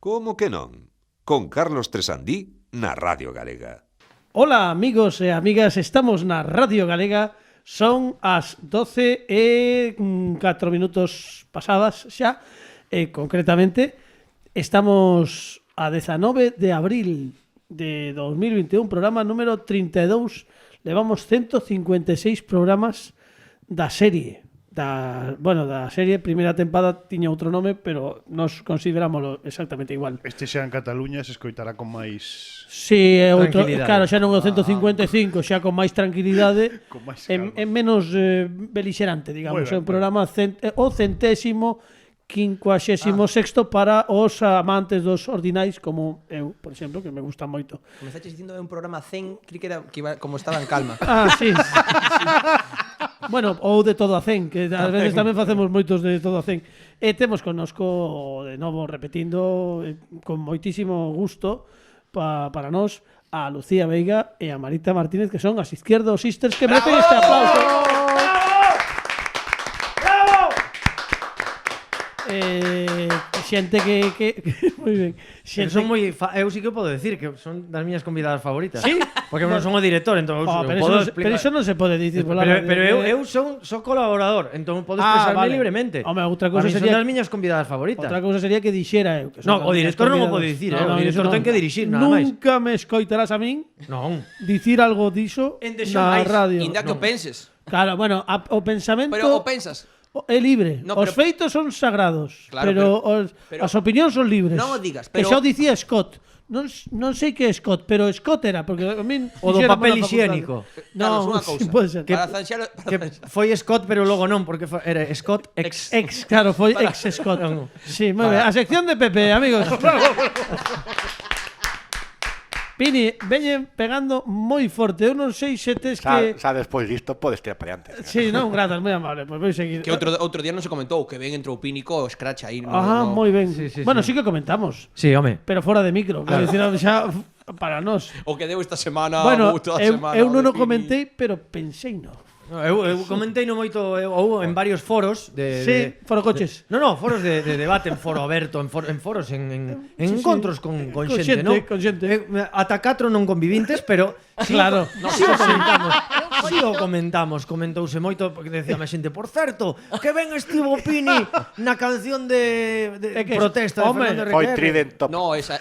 Como que non? Con Carlos Tresandí na Radio Galega. Ola, amigos e amigas, estamos na Radio Galega. Son as 12 e 4 minutos pasadas xa. Concretamente, estamos a 19 de abril de 2021, programa número 32. Levamos 156 programas da serie. Da serie, primeira tempada tiña outro nome, pero nos considerámoslo exactamente igual. Este xa en Cataluña se escoitará con máis Si, é outro, claro, xa non o 155, xa con máis tranquilidade, con máis en menos belixerante, digamos. É un programa o 156º para os amantes dos ordinais como eu, por exemplo, que me gusta moito. Comezaste dicindo un programa 100, creí que era que iba, como estaba en calma. Sí. Bueno, ou de todo a 100, que ás veces tamén facemos moitos de todo a 100. E temos connosco, de novo, repetindo, con moitísimo gusto para nós, a Lucía Veiga e a Marita Martínez, que son as Izquierdo Sisters, que merecen este aplauso. Xente que moi ben. Xente son moi eu sí que podo decir que son das miñas convidadas favoritas. Sí? Porque non son o director, entón eu pero podo explicar. Pero iso non se pode dicir pola Pero eu son colaborador, entón podo expresarme libremente. Home, outra cousa sería son das miñas convidadas favoritas. Outra cousa sería que dixera eu que No, o director non o pode dicir, o director ten que dirixir nada máis. Nunca me escoitarás a min Non. dicir algo diso na radio. Inda que o penses. Claro, bueno, o pensamento Pero o pensas. é libre. No, os feitos son sagrados, Claro, pero as opinións son libres. Non o digas, Que pero xa o dicía Scott. Non sei que é Scott, pero Scott era, porque a min O do papel higiénico. No, Carlos, unha cousa. sí, pode ser. Para zanxar, Que foi Scott, pero logo non, porque era Scott ex. Claro, foi ex Scott. Sí, moi ben. A sección de Pepe, amigos. Pini, veñen pegando moi forte. Eu non sei se tes que... Xa despois disto podes tirar para adiante. Sí, non, grazas, moi amable. Pois vou seguir. que outro día non se comentou que ben entrou Pínico o Scratch aí. Moi ben. Sí, Bueno, sí que comentamos, Sí, home. pero fora de micro. Claro. Xa para nós. O que deu esta semana, Bueno, toda a semana. eu non de o comentei, pero pensei no. Eu comentei no moito ou en varios foros Sí, foro coches. No, foros de debate, en foro aberto, en foros, en encontros con xente, non? Con xente. Ata 4 non convivintes, pero sí, Claro. sí o comentamos, comentouse moito porque decía a xente, por certo, que ben estivo Pini na canción de que, protesta de home, Fernando Foi Requerre. Trident Top. No, esa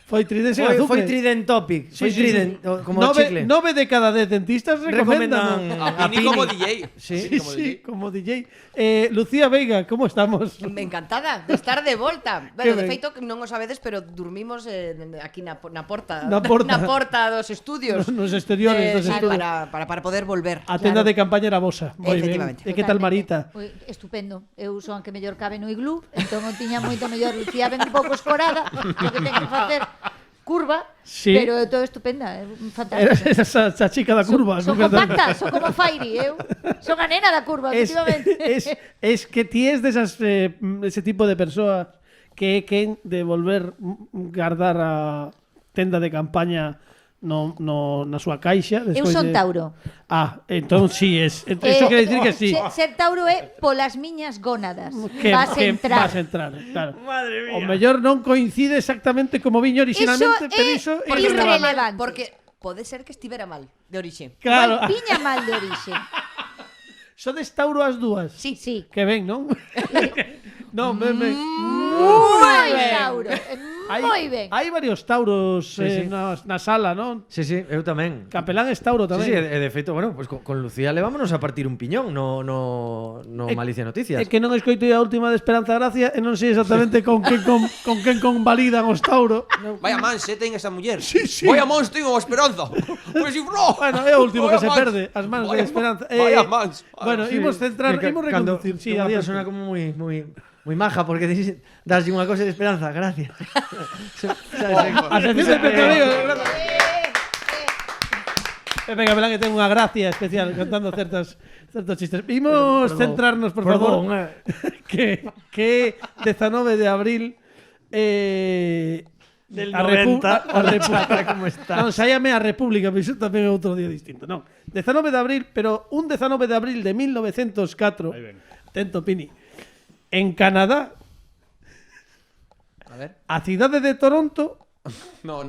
Foi Trident sen azúcar. Foi Trident Topic, foi Trident, como chicle. 9 de cada 10 dentistas recomendan a Pini como DJ. Sí, como DJ. Lucía Veiga, como estamos? Encantada de estar de volta. Que Bueno, de ben. feito non o sabedes, pero dormimos aquí na porta. Na porta. Na porta dos estudios. Nos exteriores dos sí, estudios. para poder volver. A tenda de campaña era vosa. Moi ben. Efectivamente. E que tal Marita? Estupendo. Eu son a que mellor cabe no iglú, entón o tiña moito mellor. Lucía ben un pouco escorada, o que ten que facer curva, Sí. pero é todo estupenda, é fantástica. Esa chica da curva. Son compacta, son como Fairy, eu son a nena da curva, efectivamente. Es que ti es desas ese tipo de persoas que quen de volver guardar a tenda de campaña na súa caixa Eu despois son de... Tauro. Entón sí es. Eso quere dicir que sí. Ser Tauro é polas miñas gónadas. Que Vas a entrar. Vas a entrar, claro. Madre mía. O mellor non coincide exactamente como viño originalmente, pero iso é Porque irrelevante. irrelevante. Porque pode ser que estivera mal de orixe. Claro. Viña mal de orixe. Sodes Tauro as dúas. Sí, sí. Que ben, non? Non, ben. Moi Tauro. Moi ben. Hai varios Tauros Sí. na sala, non? Sí, eu tamén. Capelán es Tauro tamén. Sí, e de feito, bueno, pues con Lucía levámonos a partir un piñón no Malicia Noticias. É que non escoitei a última de Esperanza Gracia e non sei exactamente con quen convalidan os Tauro. Vaya mans, ten esa muller. Sí. Vaya mans, ten a Esperanza. Pois si, bro. Bueno, é o último que se perde, as mans de Esperanza. Vaya mans. Bueno, imos centrar, imos reconducir. Sí, unha adiante. persona como moi maja porque daslle unha cosa de esperanza, gracias. A sección de Pepe Amigo, gracias. Pepe Capelán que ten unha gracia especial contando certos chistes. Imos centrarnos, por favor, que 19 de abril del a 90 a República, como está. Non, saíame a República, pero iso tamén é outro día distinto. Non, 19 de abril, pero un 19 de abril de 1904. Tento, Pini. En Canadá A ver. A cidade de Toronto No.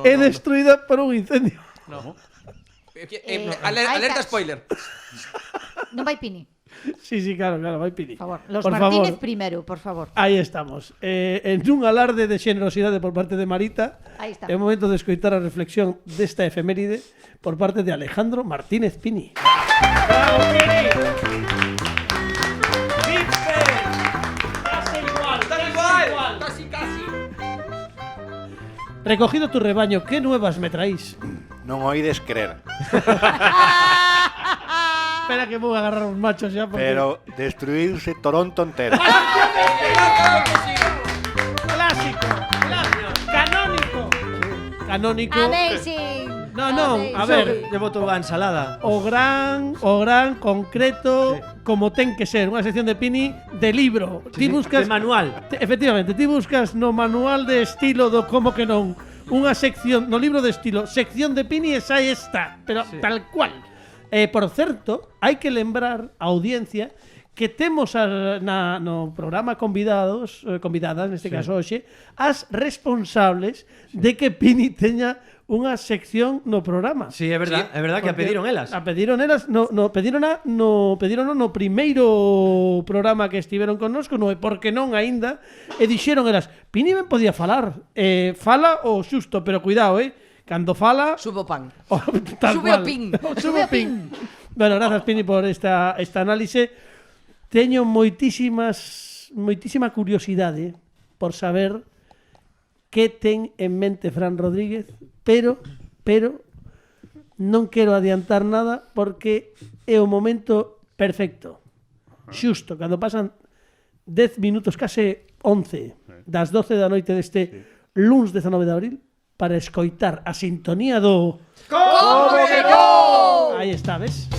é destruída por un incendio. No. hai Alerta casos. spoiler. Non vai Pini, Sí, claro, vai Pini. por favor. Los Por Martínez favor. primero, por favor. Aí estamos. En un alarde de xenerosidade por parte de Marita, Aí está. é o momento de escoitar a reflexión desta efeméride por parte de Alejandro Martínez Pini. Bravo, Pini! ¡Viste! Casi igual, Casi. Recogido tu rebaño, ¿qué nuevas me traís? Non oides querer. Espera que vou agarrar uns machos xa porque... Pero destruirse Toronto entero. Clásico, canónico. Amazing. No, a Amazing. ver, Llevo toda a ensalada. o gran, concreto, como ten que ser, unha sección de Pini de libro. Ti buscas De manual. Efectivamente, ti buscas no manual de estilo do como que non unha sección no libro de estilo, sección de Pini e xa está, pero tal cual. Por certo, hai que lembrar a audiencia que temos no programa convidadas, neste caso hoxe, as responsables de que Pini teña unha sección no programa. Sí, é verdad que a Porque pediron elas. A pediron elas, pedírono no primeiro programa que estiveron connosco, non é porque non aínda, e dixeron elas, Pini ben podía falar, fala o xusto, pero cuidado, cando fala... Subo pan. tal Sube o cual. pin. Sube o pin. Bueno, grazas Pini por esta análise. Teño moitísima curiosidade por saber que ten en mente Fran Rodríguez, pero non quero adiantar nada porque é o momento perfecto. Xusto, cando pasan 10 minutos, case 11 das 12 da noite deste luns 19 de abril, para escoitar a sintonía do... ¡Como que no! Aí está, ves?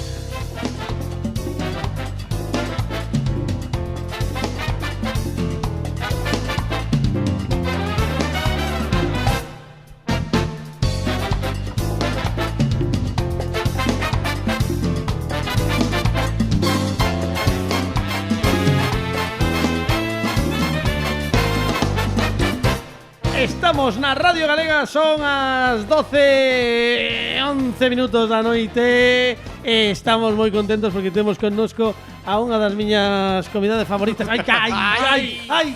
Estamos na Radio Galega, son as 11 minutos da noite e estamos moi contentos porque temos connosco a unha das miñas convidadas favoritas. Ai,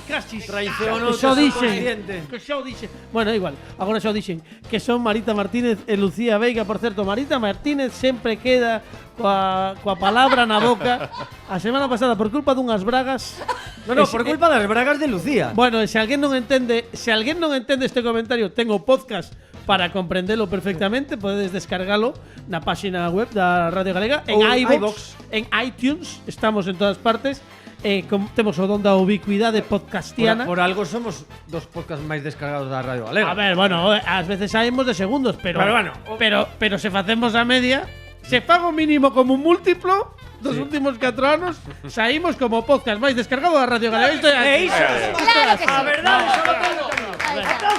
casi Traicionou que xa o o dixen. subconsciente. Que xa o dixen. Bueno, igual, agora xa o dixen que son Marita Martínez e Lucía Veiga. Por certo, Marita Martínez sempre queda coa palabra na boca. A semana pasada, por culpa dunhas bragas... No, por culpa das bragas de Lucía. Bueno, se alguén non entende este comentario, tengo podcast para comprendelo perfectamente, podedes descargalo na páxina web da Radio Galega, en Ou iVoox, en iTunes, estamos en todas partes. Temos o don da ubicuidade podcastiana. Por algo somos dos podcasts máis descargados da Radio Galega. A ver, bueno, ás veces saímos de segundos, pero bueno, pero se facemos a media, se pago mínimo como un múltiplo dos últimos 4 anos, saímos como podcast máis descargado da Radio Galega. Isto é Claro que sí. A verdade, Ahí está.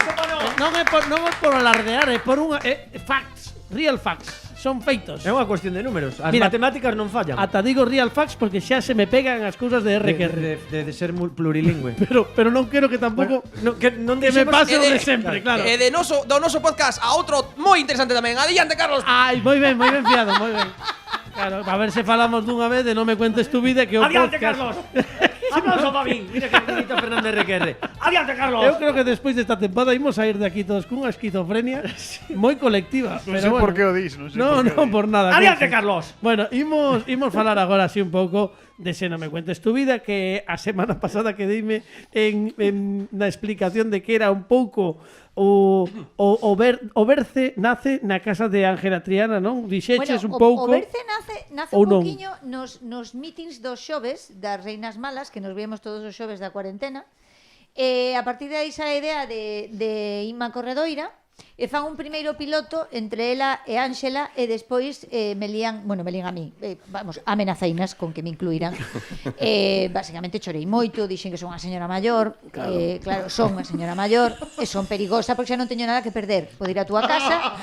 non é por alardear, é por unha facts, real facts, son feitos. É unha cuestión de números. As Mira, matemáticas non fallan. Ata digo real facts porque xa se me pegan as cousas de RQR. De ser plurilingüe. Pero non quero que tampouco No, que non que me dixemos- pase o de sempre, claro. De do noso podcast a outro moi interesante tamén. Adiante, Carlos. Ai, moi ben fiado, moi ben. Claro, a ver se falamos dunha vez de Non me cuentes tu vida que o Adiante, podcast. Carlos. Aplauso para min. Mira que bonito Fernández RQR. Adiante, Carlos. Eu creo que despois desta tempada imos a ir de aquí todos cunha esquizofrenia moi colectiva. Non pero sei bueno. por que o dis, non sei No, por que o dis. por nada. Adiante, Cristian. Carlos. Bueno, imos falar agora así un pouco de Se non me cuentes tu vida, que a semana pasada quedeime na explicación de que era un pouco o Berce nace na casa de Ángela Triana, non? Dixeches un pouco. O Berce nace ou un non? poquinho nos meetings dos xoves das Reinas Malas, que nos vemos todos os xoves da cuarentena. A partir de aí xa a idea de Inma Corredoira, e fan un primeiro piloto entre ela e Ángela, e despois me lían a mí, amenazainas con que me incluíran. Basicamente chorei moito, dixen que son unha señora maior, claro, son unha señora maior, e son perigosa porque xa non teño nada que perder. Podo ir a túa casa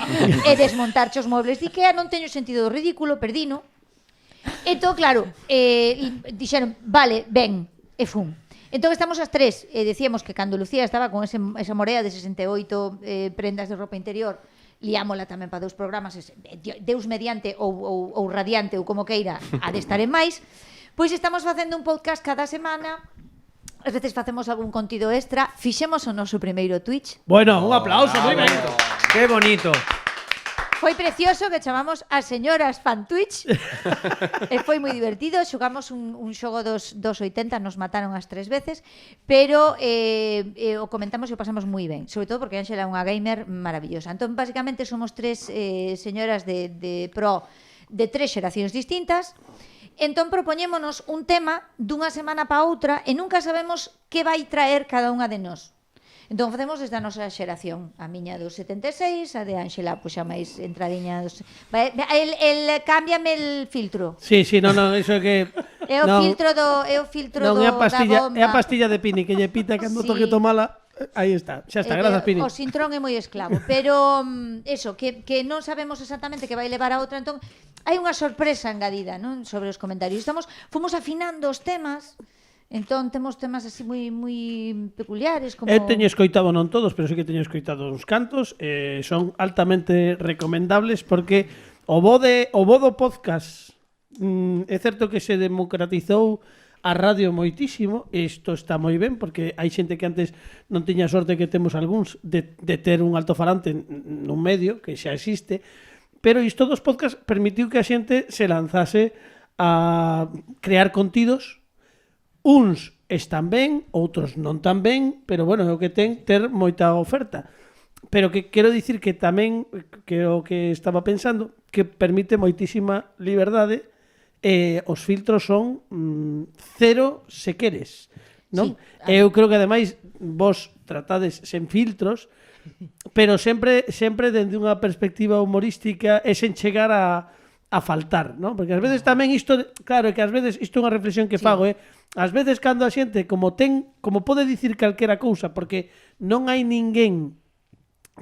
e desmontarche os mobles de Ikea, non teño sentido do ridículo, perdino. Entón, claro, dixeron, vale, ben, e fun. Entón estamos as tres, decíamos que cando Lucía estaba con esa morea de 68 prendas de roupa interior, liámola tamén para 2 programas, Deus mediante ou radiante ou como queira, a de estar en máis. Pois estamos facendo un podcast cada semana. Ás veces facemos algún contido extra. Fixemos o noso primeiro Twitch. Bueno, un aplauso, moi ben. ¡Qué bonito! Foi precioso que chamamos as señoras fan Twitch. E foi moi divertido. Xogamos un xogo dos 80, nos mataron as 3 veces, pero o comentamos e o pasamos moi ben, sobre todo porque Ángela é unha gamer maravillosa. Entón, basicamente, somos 3 señoras de pro de 3 xeracións distintas. Entón, propoñémonos un tema dunha semana para outra e nunca sabemos que vai traer cada unha de nós. Entón facemos desde a nosa xeración, a miña dos 76, a de Ángela, pois xa máis entradiña dos... cámbiame el filtro. Sí, no, iso é que... É o filtro do é a pastilla, da bomba. é a pastilla de Pini que lle pita cando Sí. toque tomala. Aí está, xa está, grazas Pini. O sintrón é moi esclavo, pero eso, que non sabemos exactamente que vai levar a outra, entón hai unha sorpresa engadida, non, sobre os comentarios. Fomos afinando os temas. Entón temos temas así moi peculiares como... Eu teño escoitado, non todos, pero sí que teño escoitado uns cantos, son altamente recomendables porque o bo do podcast é certo que se democratizou a radio moitísimo, e isto está moi ben porque hai xente que antes non tiña sorte que temos algúns de ter un altofalante nun medio que xa existe, pero isto dos podcasts permitiu que a xente se lanzase a crear contidos. Uns están ben, outros non tan ben, pero bueno, é o que ten ter moita oferta. Pero que quero dicir que tamén, que o que estaba pensando, que permite moitísima liberdade, os filtros son cero se queres, non? Sí. Eu creo que ademais vos tratades sen filtros, pero sempre dende unha perspectiva humorística e sen chegar a faltar, non? Porque ás veces tamén isto, claro, que ás veces isto é unha reflexión que fago, ás veces cando a xente como pode dicir calquera cousa, porque non hai ninguén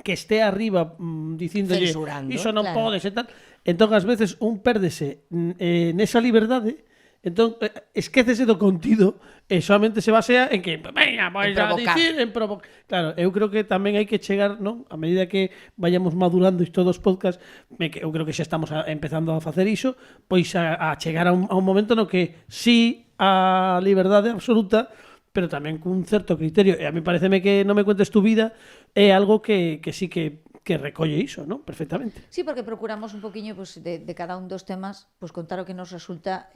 que este arriba dicíndolle iso non podes e tal, entón ás veces un pérdese nesa liberdade, entón esquécese do contido e solamente se basea en que veña, vais a dicir en provocar. Claro, eu creo que tamén hai que chegar, non? A medida que vayamos madurando isto dos podcasts, eu creo que xa estamos empezando a facer iso, pois a chegar a un momento no que sí a liberdade absoluta, pero tamén cun certo criterio. E a mí pareceme que Non me cuentes tu vida é algo que sí que recolle iso, non? Perfectamente. Sí, porque procuramos un poquinho pues, de cada un dos temas pues, contar o que nos resulta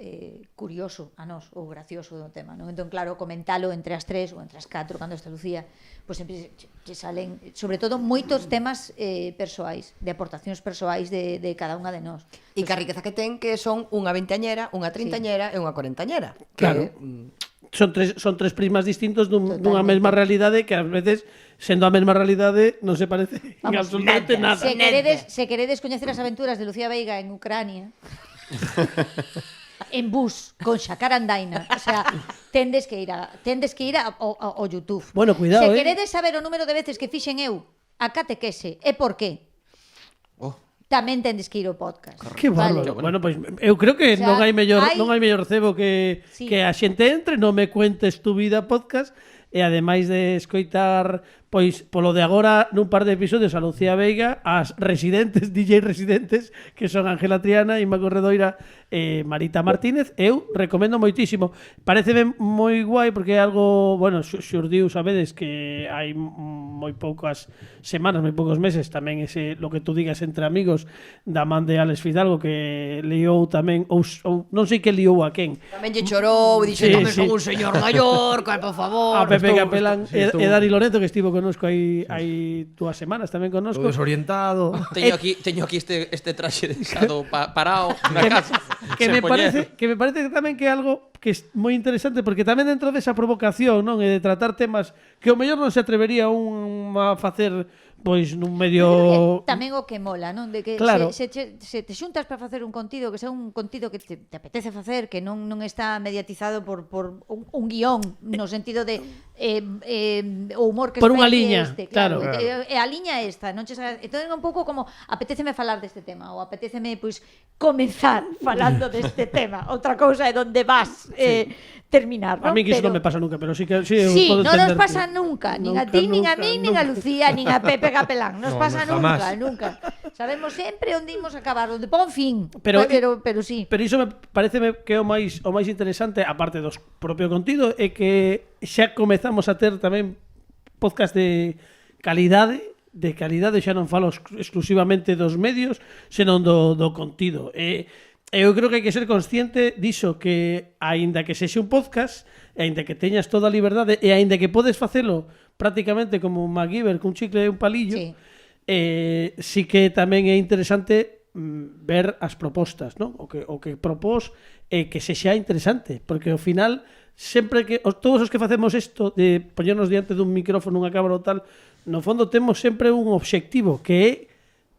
curioso a nós ou gracioso do tema, non? Entón, claro, comentalo entre as 3 ou entre as 4 cando está Lucía, pues, sempre che salen, sobre todo, moitos temas persoais, de aportacións persoais de cada unha de nós. E que a riqueza que ten que son unha veinteañera, unha trintañera e unha cuarentañera. Claro. Son tres prismas distintos dunha mesma realidade que ás veces, sendo a mesma realidade, non se parece en absolutamente nada. Se queredes coñecer as aventuras de Lucía Veiga en Ucrania, en bus, con Xacarandaina, o sea, tendes que ir ao YouTube. Bueno, cuidado, Se queredes saber o número de veces que fixen eu a catequese e por qué, tamén tendes que ir ao podcast. Que bárbaro. Bueno, pois eu creo que non hai mellor cebo que a xente entre Non me cuentes tu vida podcast e ademais de escoitar pois polo de agora nun par de episodios a Lucía Veiga, as residentes, DJ residentes, que son Ángela Triana, Inma Corredoira e Marita Martínez, eu recomendo moitísimo. Pareceme moi guai porque é algo, bueno, xurdiu, sabedes que hai moi poucas semanas, moi poucos meses, tamén ese lo que tú digas entre amigos da man de Alex Fidalgo que liou tamén, ou non sei que liou a quen. Tamén lle chorou, dixendo que son un señor maior, que por favor. A Pepe Capelán e Dani Lorenzo, que estivo connosco hai 2 semanas tamén connosco. Desorientado. Teño aquí este traxe deixado parado na casa. Que me parece tamén que é algo que é moi interesante porque tamén dentro desa provocación, non, e de tratar temas que o mellor non se atrevería a facer pois nun medio tamén o que mola, non? De que claro. se te xuntas para facer un contido que sea un contido que te apetece facer, que non está mediatizado por un guión no sentido de o humor que por unha liña, claro. E a liña é esta, non che sabe, entón é un pouco como apetéceme falar deste tema ou apetéceme pois comenzar falando deste tema. Outra cousa é onde vas terminar, A non? mí que iso Pero- non me pasa nunca, pero sí que eu Sí, podo non nos entender pasa que- nunca, nin a Nunca, ti, nin a nunca, min, nin a nunca. Lucía, nin a Pepe Capelán. Nos No, pasa jamás. nunca. Sabemos sempre onde imos acabar, onde pon fin. Pero- Pero sí. Pero iso me parece que é o máis interesante, aparte do propio contido, é que xa comezamos a ter tamén podcast de calidade, xa non falo exclusivamente dos medios, senón do contido. Eu creo que hai que ser consciente diso, que aínda que sexa un podcast, e aínda que teñas toda a liberdade, e aínda que podes facelo prácticamente como un MacGyver, cun chicle e un palillo, Sí. sí que tamén é interesante ver as propostas, ¿no? O que propós que sexa interesante, porque ao final sempre que todos os que facemos isto de poñernos diante dun micrófono, unha cámara ou tal, no fondo temos sempre un obxectivo, que é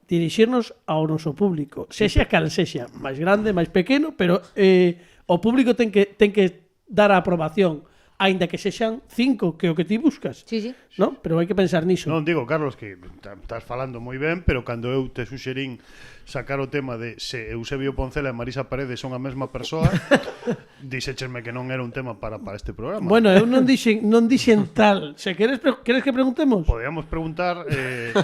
dirixirnos ao noso público, sexa cal sexa, máis grande, máis pequeno, pero o público ten que dar a aprobación, aínda que sexan 5, que é o que ti buscas. Sí, sí. ¿No? Pero hai que pensar niso. Non digo, Carlos, que estás falando moi ben, pero cando eu te suxerín sacar o tema de se Eusebio Poncela e Marisa Paredes son a mesma persoa, dixéchesme que non era un tema para este programa. Bueno, eu non dixen tal. Se queres que preguntemos? Podríamos preguntar, a ver,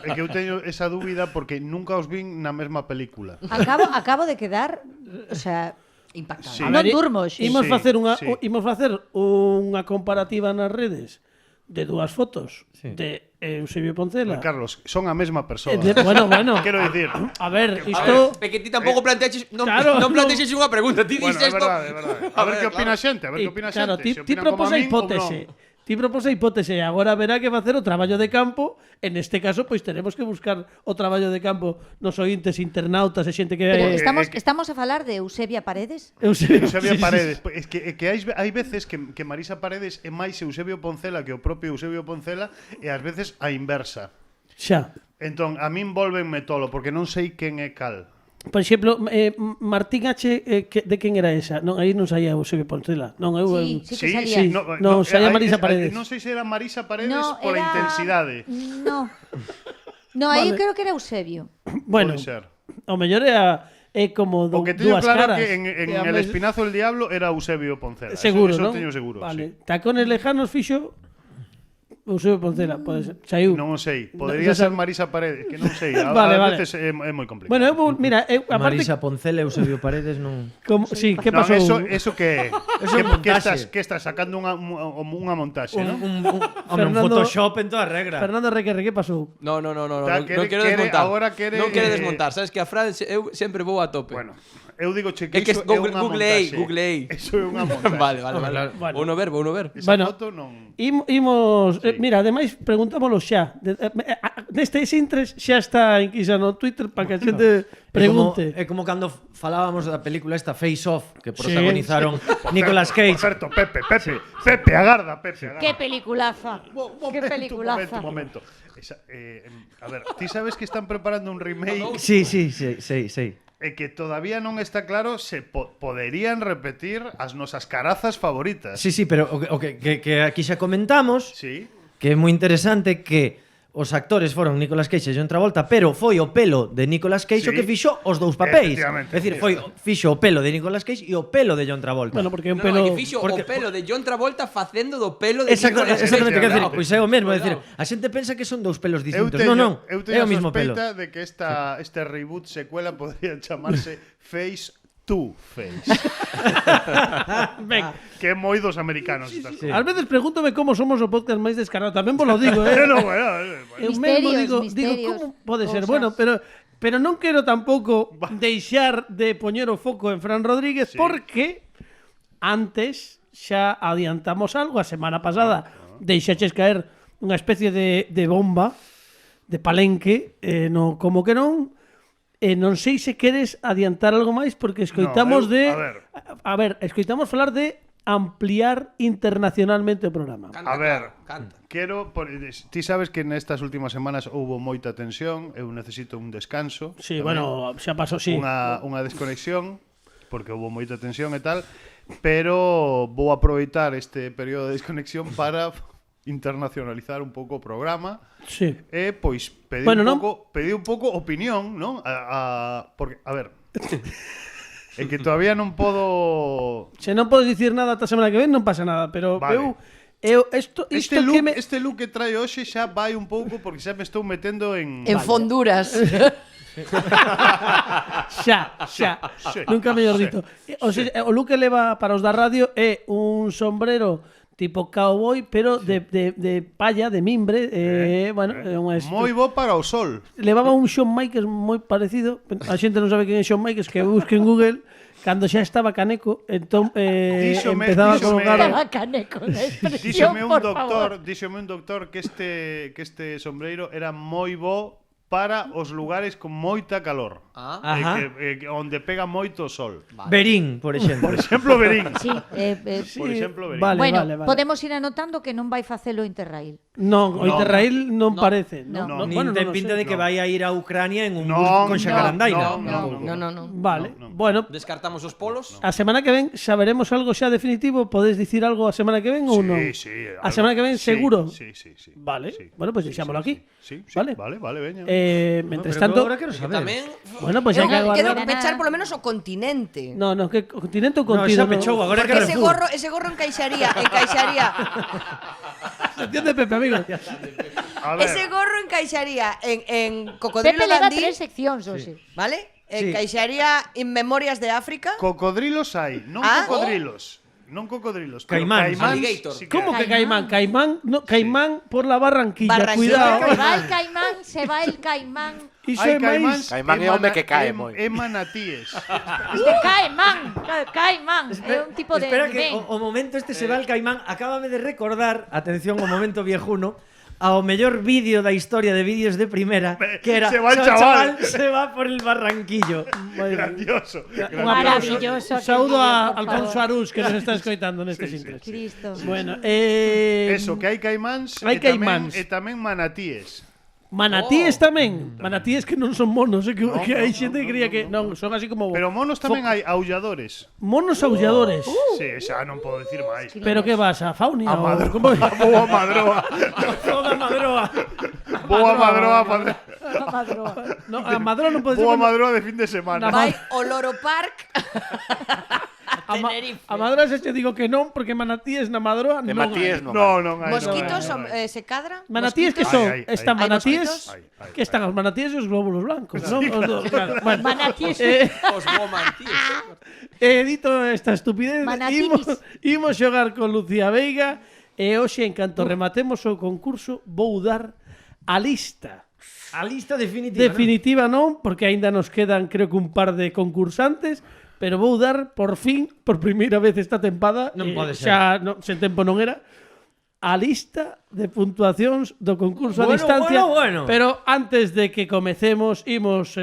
é que eu teño esa dúbida porque nunca os vin na mesma película. Acabo de quedar, o sea, Impactada. Sí. non durmo. Imos Sí, facer sí. imos facer unha comparativa nas redes de dúas fotos de Eusebio Poncela. Carlos, son a mesma persoa. Bueno. Quero dicir, A ver, isto É que ti tampouco planteaches, claro, non planteaches unha pregunta, ti bueno, dices é verdade, é verdade. A ver que opina a xente, a ver que opina a claro, xente. ti Se opinan propós como a min ou hipótese. non. Ti propós a hipótese, agora verá que facer o traballo de campo. En este caso, pois tenemos que buscar o traballo de campo nos ointes, internautas e xente que Pero Porque- estamos a falar de Eusebia Paredes. Eusebio Eusebio sí, Paredes. É que hai veces que Marisa Paredes é máis Eusebio Poncela que o propio Eusebio Poncela e ás veces a inversa. Xa. Entón, a min volvenme tolo porque non sei quen é cal. Por exemplo, Martín H, de quen era esa? Non, aí non saía Eusebio Poncela. Non, eu Sí que salía. No, saía Marisa Paredes. Non sei se era Marisa Paredes No, pola era... intensidade. No. No, aí Vale. creo que era Eusebio. Bueno, Pode ser. o mellor é como O que teño dúas claro caras. que en Que a El mes- Espinazo del Diablo era Eusebio Poncela. Seguro, eso non? teño seguro. Vale. Sí. Tacones lejanos fixo Eusebio Poncela, pode ser. Saiu. Non o sei. Podería Non ser sei. Marisa Paredes, que non sei. A Vale. veces é moi complicado. Bueno, mira, aparte Marisa Poncela e Eusebio Paredes non... como, sí, que Non, pasou? eso que Eso é montaxe. que estás sacando unha montaxe, non? un Fernando- Photoshop en toda regra. Fernando Requerre, que pasou? No, Ta- non quere- quero quere- desmontar. agora quere, Non quero desmontar, sabes que a Fran eu sempre vou a tope. Bueno, eu digo che que É que iso é unha googlei, montaxe. googlei. Eso é unha montaxe. Vale. Bueno. Vou no ver. Esa Bueno. foto non... Imos, Sí. mira, ademais preguntámoslo xa. Neste intres xa está enquisa no Twitter para que a xente pregunte. É como cando falábamos da película esta Face Off que protagonizaron Nicolas Cage. Por certo, Pepe, agarda, Pepe, agarda. Qué peliculaza. Qué peliculaza. Un momento. A ver, ti sabes que están preparando un remake Sí. e que todavía non está claro se poderían repetir as nosas carazas favoritas. Sí, pero o que aquí xa comentamos, Sí. que é moi interesante que os actores foron Nicolas Cage e John Travolta, pero foi o pelo de Nicolas Cage Sí. o que fixo os dous papéis. Efectivamente. É dicir, fixo o pelo de Nicolas Cage e o pelo de John Travolta. Bueno, porque é un No, pelo... que fixo o pelo de John Travolta facendo do pelo de Exactamente, Nicolas Cage. quer decir, claro. pois é o mesmo, é dicir, a xente pensa que son dous pelos distintos. Non, Eu é teño o a mesmo pelo. sospeita de que este reboot secuela podría chamarse Face to Face. Ben, Que é moi dos americanos. estas Sí. cosas. ás veces pregúntome como somos o podcast máis descarado. Tamén vos lo digo, Bueno, Eu Misterios, mesmo digo, misterios, como pode ser? cousas. Bueno, pero non quero tampouco deixar de poñer o foco en Fran Rodríguez porque antes xa adiantamos algo a semana pasada. Deixaches caer unha especie de bomba de palenque no como que non. Non sei se queres adiantar algo máis porque escoitamos No, de a ver. escoitamos falar de ampliar internacionalmente o programa. A ver, Canta. ti sabes que nestas últimas semanas houbo moita tensión, eu necesito un descanso. Sí, tamén, bueno, xa pasou, sí. unha desconexión, porque houbo moita tensión e tal, pero vou aproveitar este período de desconexión para internacionalizar un pouco o programa Sí. e pois pedir Bueno, un non- pouco opinión, non? Porque a ver, É que todavía non podo... Se non podes dicir nada ata semana que ven, non pasa nada, pero Vale. isto Este que me look que trae hoxe xa vai un pouco porque xa me estou metendo en... En fonduras. xa. Sí. Nunca mellor Sí. dito. O sea, o look que leva para os da radio é un sombrero tipo cowboy, pero de palla, de mimbre, bueno, é unha Moi bo para o sol. levaba un Shawn Michaels moi parecido. A xente non sabe quen é Shawn Michaels, que busque en Google. Cando xa estaba caneco, entón empezaba a colocar... Estaba caneco na expresión, Díxome un doctor que este sombreiro era moi bo para os lugares con moita calor. Ajá. Onde pega moito sol. Berín, por exemplo. Por exemplo, Berín. Sí, Por exemplo, Berín. Vale, bueno, vale. podemos ir anotando que non vai facelo o Interrail. Non, o Interrail non parece. No. Nin Bueno, ten non pinta sei. de que vai a ir a Ucrania en un No, bus con no, xacarandaina. No. Vale, bueno, Descartamos os polos. a semana que ven saberemos algo xa definitivo. Podes dicir algo a semana que ven ou non? Sí. A semana que ven seguro. Sí. Vale. Sí. Bueno, pues Sí, deixámolo aquí. Sí. Vale. Vale, veña. Mentres Pero tanto, agora quero saber. Tamén bueno, pues hai que Quedo aguardar. que pechar polo menos o continente. No, que continente ou No, contigo. xa pechou, agora Porque que ese gorro encaixaría. Se entiende, Pepe, amigo. A ver, Ese gorro encaixaría en Cocodrilo Pepe leva Dandí, 3 seccións hoxe. ¿vale? Sí. Encaixaría en Memorias de África. cocodrilos hai, non Ah. cocodrilos. Non cocodrilos, pero Caimán. Alligator. sí que ¿Cómo hai. que Caimán? Caimán por la Barranquilla. Barranquilla, Cuidado. Se va el caimán, se va el caimán. Iso Hai é máis. Caimán é home que cae moi. É manatíes. Caimán. É un tipo de... Espera que ven. o momento este se va al Caimán. Acábame de recordar, atención, o momento viejuno, ao mellor vídeo da historia de vídeos de primera, que era Se va el "O chaval". se va por el Barranquillo. Grandioso. Maravilloso. Saúdo a aquel vídeo, por Alfonso favor. Arús, que nos está escoitando nestes intres. Cristo. Bueno, Eso, que hai caimáns hai caimáns. e tamén manatíes. manatíes tamén. Manatíes que non son monos, que hai xente que cría que non, son así como Pero monos tamén hai aulladores. monos aulladores. Sí, xa non podo dicir máis. Pero que vas a Faunia A ou Madroa. como Boa Madroa. Toda Madroa. Boa Madroa. No, a Madroa non pode ser. Boa Madroa de fin de semana. Vai o Loro Park. A Madroa se che digo que non, porque manatíes na Madroa De non Matías hai. non Non hai. Mosquitos, non hai. se cadra. Manatíes que Mosquitos. son? Hai, Están hai manatíes. mosquitos. Que están os manatíes e os glóbulos blancos, non? Os dos, claro. Bueno, Manatíes. Os bomantíes. Dito esta estupidez, Manatinis. imos xogar con Lucía Veiga e hoxe, en canto rematemos o concurso, vou dar a lista. A lista definitiva. Definitiva non, porque aínda nos quedan creo que un par de concursantes, pero vou dar por fin, por primeira vez esta tempada, Non pode ser. xa sen tempo non era, a lista de puntuacións do concurso a Bueno, distancia. bueno. Pero antes de que comecemos, imos,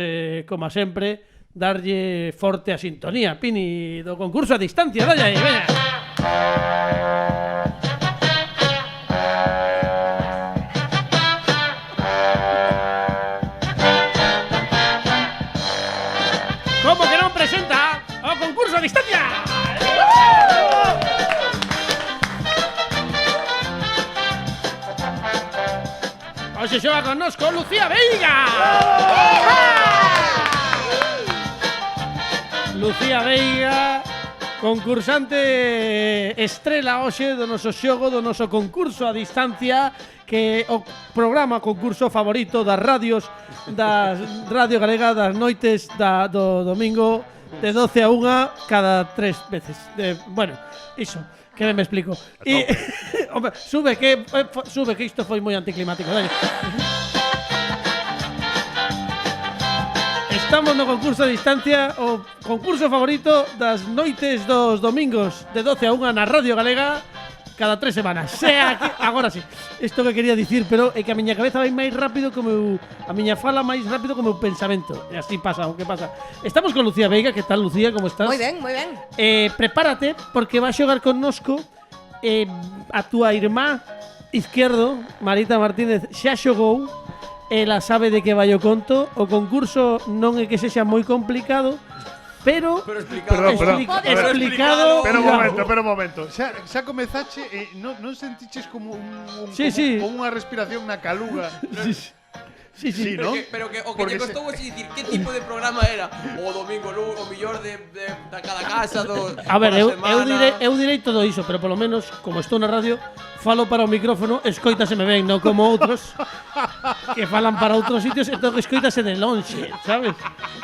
como sempre, darlle forte a sintonía, Pini, do concurso a distancia. Dalle aí, veña. Como que non presenta o concurso a distancia? Hoxe xoga connosco Lucía Veiga. Lucía Veiga, concursante estrela hoxe do noso xogo, do noso concurso a distancia, que é o programa concurso favorito das radios, da Radio Galega, das noites do domingo de 12 a 1 cada 3 veces. Bueno, iso, que me explico. E hombre, sube que isto foi moi anticlimático, dale. Estamos no concurso a distancia, o concurso favorito das noites dos domingos de 12 a 1 na Radio Galega cada 3 semanas. Sea que, agora sí. Isto que quería dicir, pero é que a miña cabeza vai máis rápido que a miña fala máis rápido que o meu pensamento. E así pasa, o que pasa. Estamos con Lucía Veiga, que tal, Lucía, como estás? Moi ben, moi ben. Prepárate, porque vai xogar connosco a túa irmá izquierdo, Marita Martínez, xa xogou. Ela sabe de que vai o conto. O concurso non é que sexa moi complicado, pero explicado. explicado. Pero cuidado. un momento. Xa comezache e non sentiches como Sí, sí. como unha respiración na caluga. Sí, sí. Sí, ¿no? Pero que o que Porque lle costou así dicir que tipo de programa era o domingo o millor da cada casa A ver, semana. eu direi todo iso, pero polo menos, como estou na radio, falo para o micrófono, escoítaseme ben, non como outros que falan para outros sitios, entón escoítase de lonxe, sabes?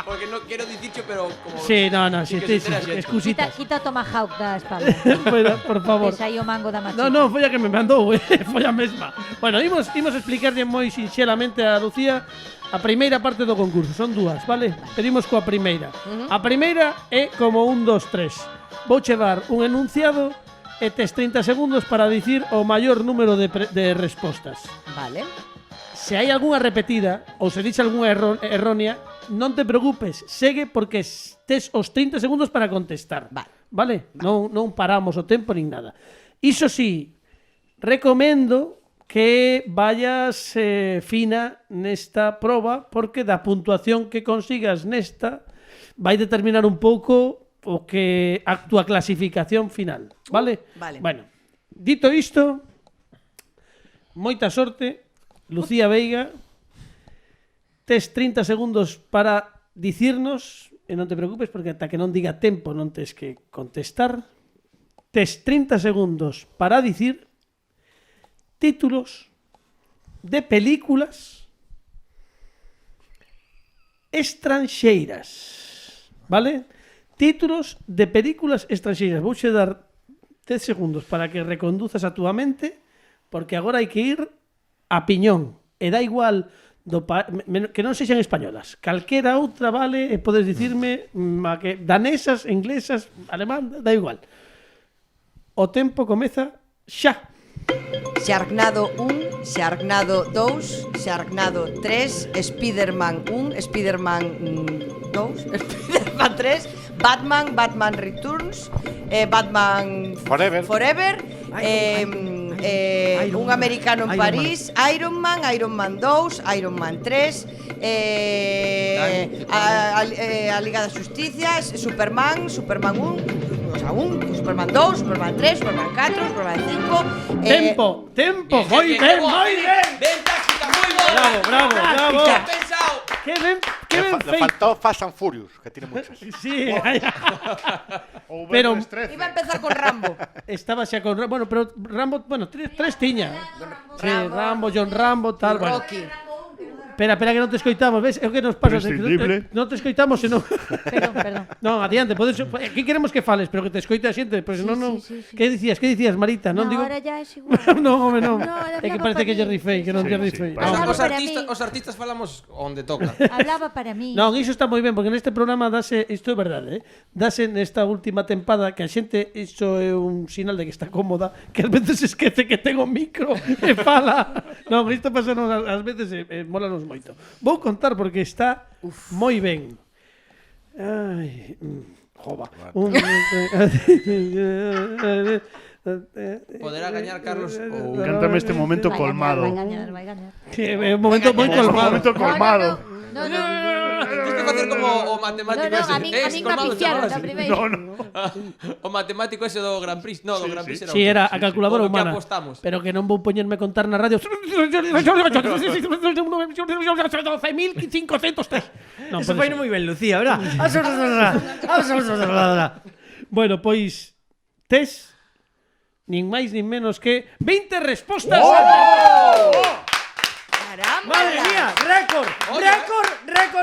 Porque non quero dicircho, pero como Sí, no, si que te se entera a xente. excusitas. Quita o tomahawk da espalda. Bueno, por favor. Ves aí o mango da machita. No, foi a que me mandou, foi a mesma. Bueno, imos explicarlle moi sinxelamente a Lucía a primeira parte do concurso. Son dúas, vale? Pedimos coa primeira. A primeira é como 1, 2, 3. Vouche dar un enunciado e tes 30 segundos para dicir o maior número de respostas. Vale. Se hai algunha repetida ou se dixe algunha errónea, non te preocupes, segue porque tes os 30 segundos para contestar. Vale? Non paramos o tempo nin nada. Iso sí, recomendo que vayas fina nesta proba porque da puntuación que consigas nesta vai determinar un pouco o que a túa clasificación final, vale? Vale. Bueno, dito isto, moita sorte, Lucía Veiga. Tes 30 segundos para dicirnos, e non te preocupes porque ata que non diga tempo non tes que contestar. Tes 30 segundos para dicir títulos de películas estranxeiras, vale? Títulos de películas estranxeiras. Vouche dar 10 segundos para que reconduzas a túa mente, porque agora hai que ir a piñón. E dá igual que non sexan españolas. Calquera outra vale, e podes dicirme que danesas, inglesas, alemán, dá igual. O tempo comeza xa. Sharknado 1, Sharknado 2, Sharknado 3, Spider-Man 1, Spider-Man 2, Spider-Man 3, Batman Returns, Batman Forever, Un americano en París, Iron Man 2, Iron Man 3, a Liga da Justicia, Superman 1, Superman 2, Superman 3, Superman 4, Superman 5. Tempo, moi ben. Ben táctica, moi boa. Bravo. Ben pensado. Que ben Le feito. faltó Fast and Furious, que tiene muchas. Sí, Pero Iba a empezar con Rambo. estaba xa con Rambo, bueno, pero Rambo, bueno, tres tiña. Sí, Rambo, John Rambo, tal, bueno. Rocky. Espera, que non te escoitamos, ves? É o que nos pasa, Prescindible. non te escoitamos, senón. Perdón. Non, adiante, podes, aquí queremos que fales, pero que te escoite a xente, pois senón non. sí. Que dicías, Marita? Non digo. Ahora ya es igual. Non, home, non. No, ahora É que hablaba parece que para Jerry mí. Fay, que non Sí, Jerry sí, Fay. para- Non. Hablaba para mí. Os artistas falamos onde toca. Hablaba para mí. Non, iso está moi ben, porque neste programa dase, isto é verdade, dase nesta última tempada que a xente, iso é un sinal de que está cómoda, que ás veces esquece que ten o micro e fala. Non, isto pasa ás veces e molanos moito. Vou contar porque está moi ben. Ai, jova. Poderá gañar Carlos ou Cántame este momento colmado. Vai gañar. Que é un momento moi Un colmado. momento colmado. No. Tens que facer como o matemático ese. A min me colmado, pifiaron chamabase. na primeira. O matemático ese do Gran Prix. No, do Gran Prix era Si outro. era a calculadora O do que humana. apostamos. Pero que non vou poñerme a contar na radio. 12.503. Non, Eso pode foi ser. moi ben, Lucía, verdad? Bueno, pois tes nin máis nin menos que 20 respostas. Caramba. Madre mía, récord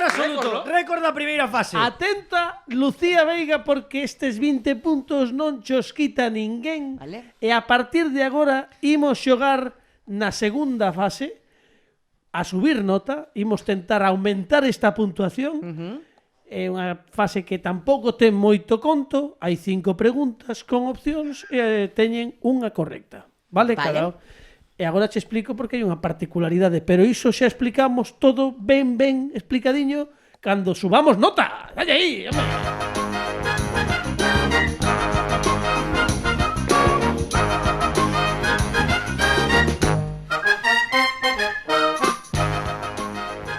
absoluto, Récord, ¿no? récord da primeira fase. Atenta, Lucía Veiga, porque estes 20 puntos non chos quita ninguén. Vale. E a partir de agora imos xogar na segunda fase a subir nota, imos tentar aumentar esta puntuación. É unha fase que tampouco ten moito conto, hai 5 preguntas con opcións e teñen unha correcta. Vale? Vale. E agora che explico porque hai unha particularidade, pero iso xa explicamos todo ben explicadiño cando subamos nota. Dalle aí, home.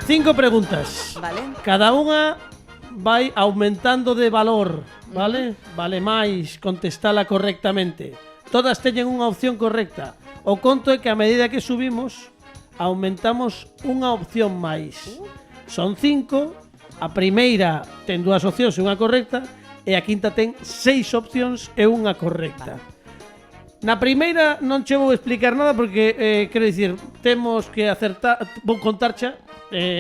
Cinco preguntas. Vale. Cada unha vai aumentando de valor, vale? Vale máis contestala correctamente. Todas teñen unha opción correcta. O conto é que a medida que subimos, aumentamos unha opción máis. Son 5, a primeira ten 2 opcións e unha correcta, e a quinta ten 6 opcións e unha correcta. Na primeira non che vou explicar nada porque, quero dicir, temos que acertar, vou contarcha,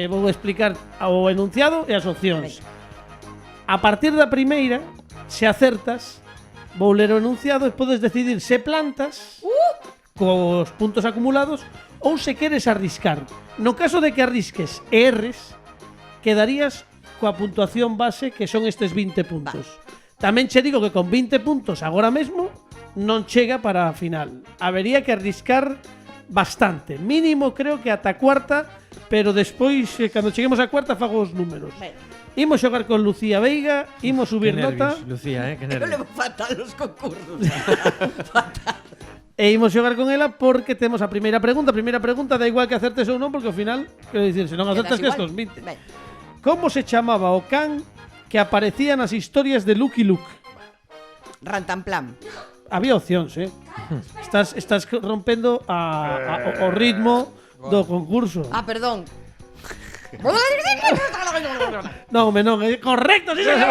vou explicar o enunciado e as opcións. A partir da primeira, se acertas, vou ler o enunciado e podes decidir se plantas cos puntos acumulados ou se queres arriscar. No caso de que arrisques e erres, quedarías coa puntuación base que son estes 20 puntos. Tamén che digo que con 20 puntos agora mesmo non chega para a final. Habería que arriscar bastante. Mínimo creo que ata cuarta, pero despois, cando cheguemos a cuarta, fago os números. Imos xogar con Lucía Veiga, imos subir nota. Lucía, que Eu nervios. levo fatal os concursos. E imos xogar con ela porque temos a primeira pregunta. A primeira pregunta da igual que acertes ou non, porque ao final, quero dicir, se non acertas que estos 20. Ben. Como se chamaba o can que aparecía nas historias de Lucky Luke? Rantanplan. Había opcións, Estás rompendo o ritmo do concurso. Ah, perdón. Non, correcto, sí, señor.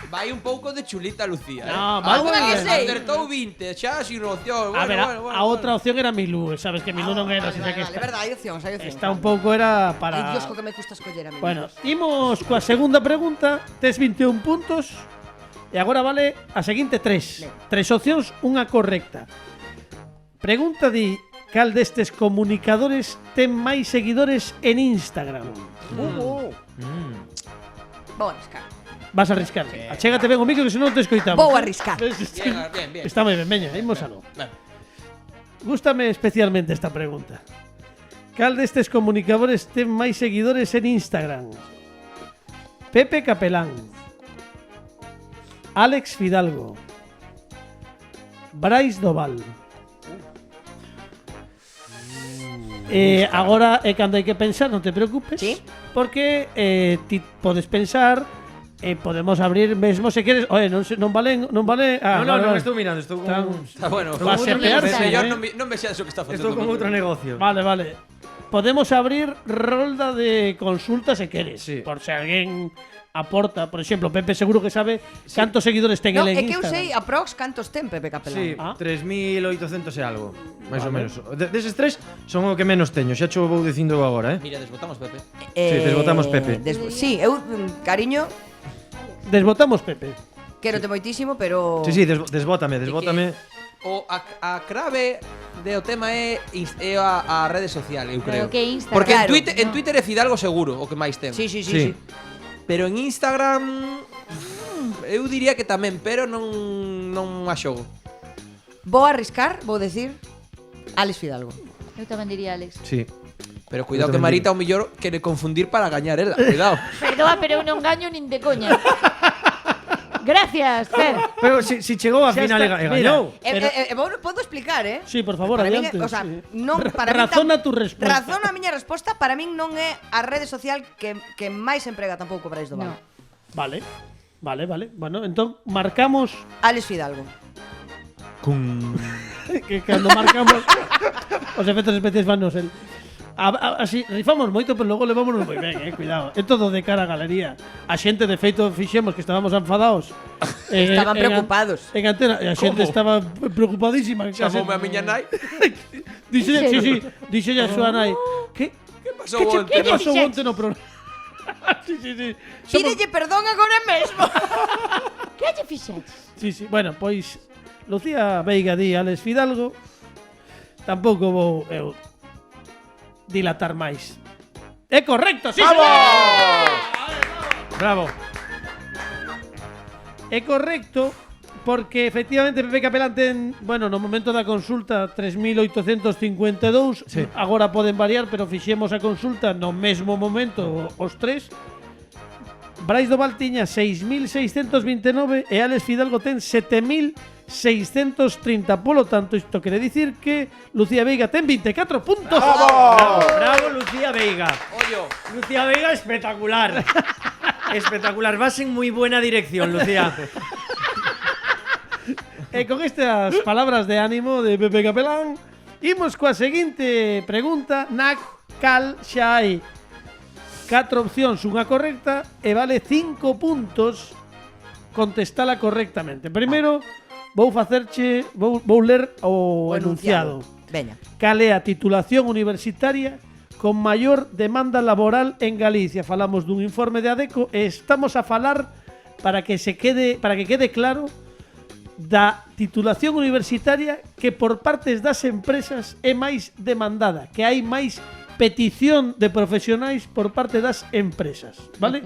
Vai un pouco de chulita Lucía. No, Alguna que sei. Acertou 20, xa sin opción. A ver, a outra opción era Milú, sabes que Milú non era, así que Vale, verdad, hai opcións, hai opcións. esta un pouco era Ai, para... Dios, co que me custa escoller a mí. Bueno, imos coa segunda pregunta. Tes 21 puntos. E agora vale a seguinte 3. 3 opcións, unha correcta. Pregunta di cal destes comunicadores ten máis seguidores en Instagram. Vou arriscar. Vas a arriscar. Achégate ben o micro que senón te escoitamos. Vou arriscar. Bien. Está moi ben, veña, imos aló. Gústame especialmente esta pregunta. Cal destes comunicadores ten máis seguidores en Instagram? Pepe Capelán, Alex Fidalgo, Brais Doval. Agora é cando hai que pensar, non te preocupes. Sí. Porque ti podes pensar, podemos abrir mesmo se queres. Oye, non vale. Non vale. estou mirando, estou con... Está bueno. Va a sepearse, Señor, non me xas o que está facendo. Estou con outro negocio. Vale. Podemos abrir rolda de consulta se queres. Sí. Por se alguén aporta, por exemplo, Pepe seguro que sabe cantos seguidores ten No, ele en é que eu Instagram. sei aprox cantos ten Pepe Capelán. Sí, Ah. 3.800 e algo, máis ou menos. Deses tres son o que menos teño, xa cho vou dicindo agora, Mira, desbotamos Pepe. Sí, desbotamos Pepe. Sí, eu, cariño, Desbotamos Pepe. quérote moitísimo, pero... Sí, desbótame. A clave do tema é a rede social, eu creo. Creo que Instagram. Porque Claro, en Twitter é Fidalgo seguro, o que máis ten. Sí. Pero en Instagram eu diría que tamén, pero non a xogo. Vou arriscar, vou decir Alex Fidalgo. Eu tamén diría Alex. Sí. Pero cuidado Eu que tamén Marita o mellor quere confundir para gañar ela, cuidado. Perdoa, pero eu non gaño nin de coña. Gracias, Fer. Pero si chegou a Xa final está, e gañou. Podo explicar, Sí, por favor, Para min, adiante. o sea, sí. non para min Razona tu resposta. Razona a miña resposta, para min non é a rede social que máis emprega tampouco Brais Doval. No. Vale. Bueno, entón marcamos Alex Fidalgo. que cando marcamos os efectos especiais van nos el. Así, rifamos moito, pero logo levámonos moi ben, cuidado. É todo de cara a galería. A xente, de feito, fixemos que estábamos enfadados. Estaban preocupados. En antena, e a xente estaba preocupadísima. Chamoume a miña nai. Dixelle, sí, dixelle a súa nai. Que Pasou que onte. pasou onte no programa? sí. Pídelle perdón agora mesmo. Que lle fixeches? Sí. Bueno, pois Lucía Veiga di Alex Fidalgo. Tampouco vou eu dilatar máis. É correcto, sí, señor. Bravo. É correcto porque efectivamente Pepe Capelán ten, bueno, no momento da consulta 3.852, Sí. agora poden variar, pero fixemos a consulta no mesmo momento os tres. Brais Doval tiña 6.629 e Alex Fidalgo ten 7.630. Polo tanto, isto quere dicir que Lucía Veiga ten 24 puntos. Bravo, Lucía Veiga. Ollo. Lucía Veiga espectacular. Espectacular, vas en muy buena dirección, Lucía. E con estas palabras de ánimo de Pepe Capelán, Imos coa seguinte pregunta. Na cal xa hai 4 opcións, unha correcta, e vale 5 puntos contestala correctamente. Primeiro, vou ler o enunciado. Veña. Cal é a titulación universitaria con maior demanda laboral en Galicia? Falamos dun informe de ADECO e estamos a falar para que quede claro da titulación universitaria que por partes das empresas é máis demandada, que hai máis petición de profesionais por parte das empresas, vale?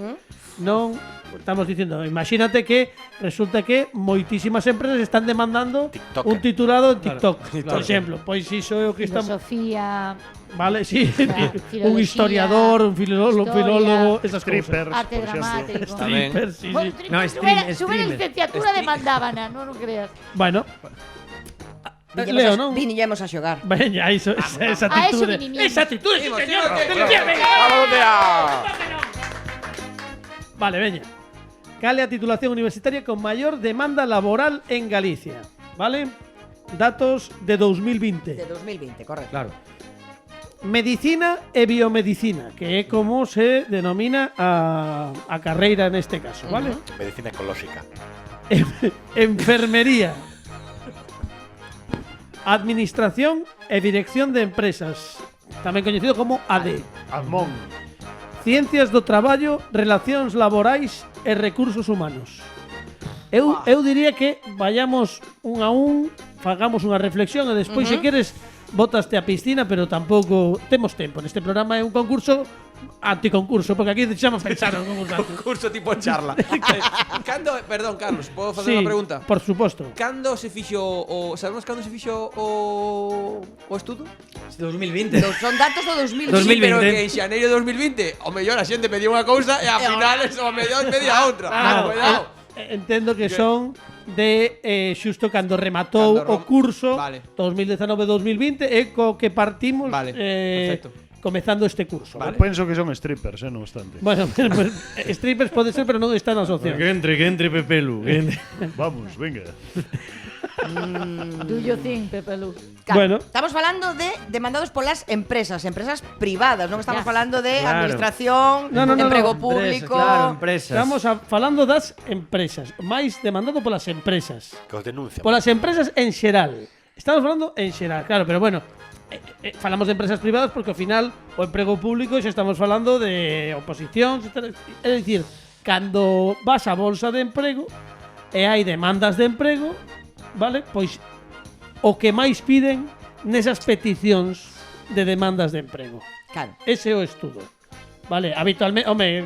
Non estamos dicindo, imagínate que resulta que moitísimas empresas están demandando TikToker. un titulado en TikTok, por exemplo. Pois iso é o que estamos, Filosofía, vale, sí, filoloxía, un historiador, un filólogo, esas cousas. Strippers, arte por exemplo. dramático. Strippers, sí, Bueno, sí. No, si hubiera streamer. licenciatura demandábana, non creas. Bueno, Viñemos Leo, a- non? Viñemos a xogar. Veña, esa A eso actitude. vinimos. Esa actitude, sí, Imos, señor. imos, Veña, imos. veña. ¡Vamos, Dea! Vale, veña. Cal é a titulación universitaria con maior demanda laboral en Galicia? Vale? Datos de 2020. De 2020, correcto. Claro. Medicina e biomedicina, que é como se denomina a carreira neste caso, vale? Medicina ecolóxica. Enfermería. Administración e dirección de empresas, tamén coñecido como AD. Admón. Ciencias do traballo, relacións laborais e recursos humanos. Eu diría que vayamos un a un, fagamos unha reflexión e despois se queres botaste a piscina, pero tampouco temos tempo. Neste programa é un concurso anticoncurso, porque aquí deixamos pensar no concurso. Curso tipo charla. Cando, perdón, Carlos, podo facer Sí, unha pregunta? por suposto. Cando se fixo o sabemos cando se fixo o estudo? 2020. Son datos do 2020. Sí, pero 2020. que en xaneiro de 2020 o mellor a xente pedía unha cousa e a finales o mellor pedía outra. Claro, Cuidado. entendo que son de xusto cando rematou Cando o curso vale. 2019-2020 e co que partimos Vale, perfecto. comezando este curso. Eu penso que son strippers, non obstante. Bueno, pues, strippers pode ser, pero non está nas opcións. Que entre Pepelu. Vamos, venga. Do you think, Pepe Lu? Claro, Bueno. estamos falando de demandados polas empresas privadas, non estamos Ya. falando de Claro. administración, No, no, no, emprego no. público. Claro, empresas. Estamos falando das empresas, máis demandado polas empresas. Que os denuncian. Polas empresas en xeral. Estamos falando en xeral, claro, pero bueno, falamos de empresas privadas porque ao final o emprego público xa estamos falando de oposicións, é dicir, cando vas á bolsa de emprego e hai demandas de emprego, vale? Pois o que máis piden nesas peticións de demandas de emprego. Claro. Ese é o estudo. Vale, habitualmente, home,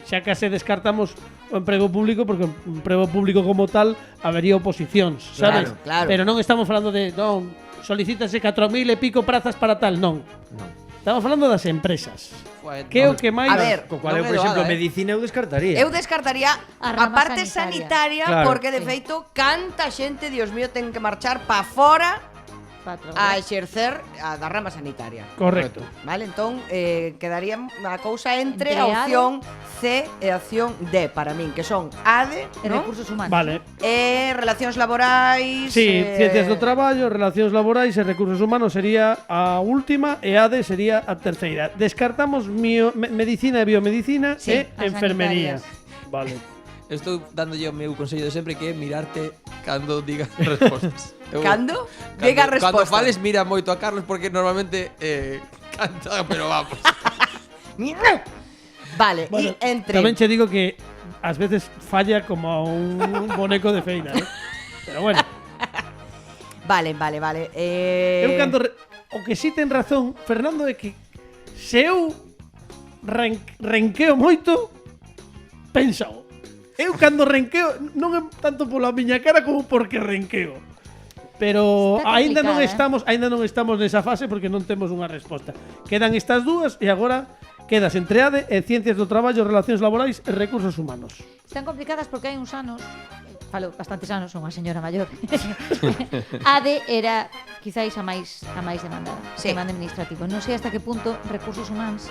xa case descartamos o emprego público porque o emprego público como tal habería oposicións, sabes? Claro, claro. Pero non estamos falando de, non, solicítase 4.000 e pico prazas para tal, non. Estamos falando das empresas. Que é o que máis... A ver, Co cual eu, Non por é exemplo, doada, medicina eu descartaría. Eu descartaría A a rama parte sanitaria, Claro. porque de feito canta xente, Dios mío, ten que marchar pa fora a exercer a da rama sanitaria. Correcto. Vale, entón quedaría a cousa entre Entre a ADE opción C e a opción D para min, que son ADE, E ¿no? recursos humanos. Vale. E relacións laborais. Sí, ciencias do traballo, relacións laborais e recursos humanos sería a última e ADE sería a terceira. Descartamos medicina e biomedicina Sí, e as enfermería. sanitarias. Vale. Estou dándolle o meu consello de sempre que é mirarte cando digas respostas. Cando? Diga a Cando resposta. fales mira moito a Carlos porque normalmente canta, pero vamos. Vale, Bueno, e entre tamén che digo que ás veces falla como un boneco de feina, Pero bueno, Vale. eu cando o que si ten razón Fernando é que se eu renqueo moito, pénsao. Eu cando renqueo non é tanto pola miña cara como porque renqueo. Pero Está complicada, aínda non estamos nesa fase porque non temos unha resposta. Quedan estas dúas e agora quedas entre ADE e Ciencias do Traballo, Relacións Laborais e Recursos Humanos. Están complicadas porque hai uns anos, falo bastantes anos, son unha señora maior. ADE era quizáis a máis demandada, Sí. demanda administrativo. Non sei hasta que punto recursos humanos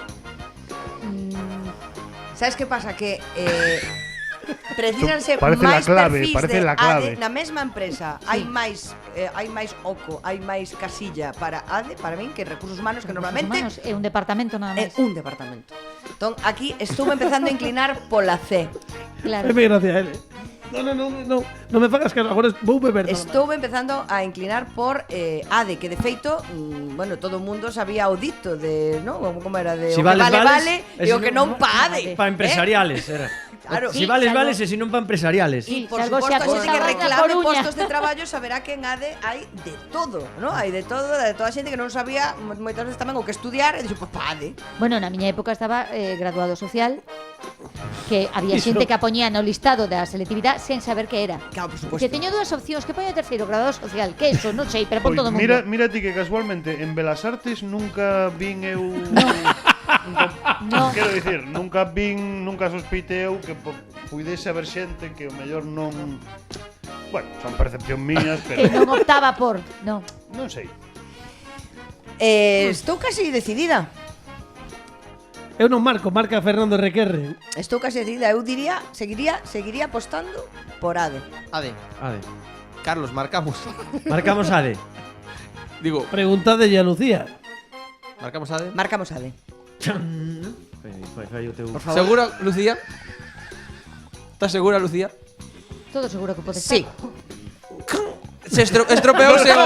Sabes que pasa? Que Precísanse Parece la máis clave, perfis parece de la clave. ADE na mesma empresa. Hai máis oco, hai máis casilla para ADE, para min, que recursos humanos, que normalmente Humanos, é un departamento nada é máis. un departamento. Entón, aquí estuve empezando a inclinar pola C. Claro. Feme gracia, ele. Non me fagas caso, agora vou beber. Estuve empezando a inclinar por ADE, que de feito, bueno, todo o mundo sabía o dito de, non? Como era de Si o que vales, vale, vales, vale, e e si o que non, non pa ADE. Pa empresariales, era. Claro. Si Sí, vales, salvo- vales, e si non pa empresariales. Sí. Y por salvo suposto, a se xente que acostaba reclame na Coruña. postos de traballo saberá que en ADE hai de todo, ¿no? Hai de todo, de toda a xente que non sabía moitas veces tamén o que estudiar, e dixo, pues pa ADE. Bueno, na miña época estaba graduado social, que había Iso. xente que a poñía no listado da selectividade sen saber que era. Claro, por Que suposto. teño dúas opcións, que poño terceiro, graduado social, que eso, non sei, pero por Pois todo o mundo. mira ti que casualmente en Belas Artes nunca vin eu No. Quero dicir, nunca sospeitei eu que puidese haber xente que o mellor non. Bueno, son percepción mías, Que pero non optaba por, non. non sei. Estou casi decidida. Eu non marca Fernando Requerre. Estou casi decidida. Eu diría, seguiría apostando por ADE. Ade, Ade. Carlos, marcamos. Marcamos ADE. Digo, Preguntadelle a Lucía. marcamos Ade. Marcamos ADE. Fai o teu. Por favor. ¿Segura, Lucía? ¿Estás segura, Lucía? Todo seguro que pode Sí. Se estropeouse o...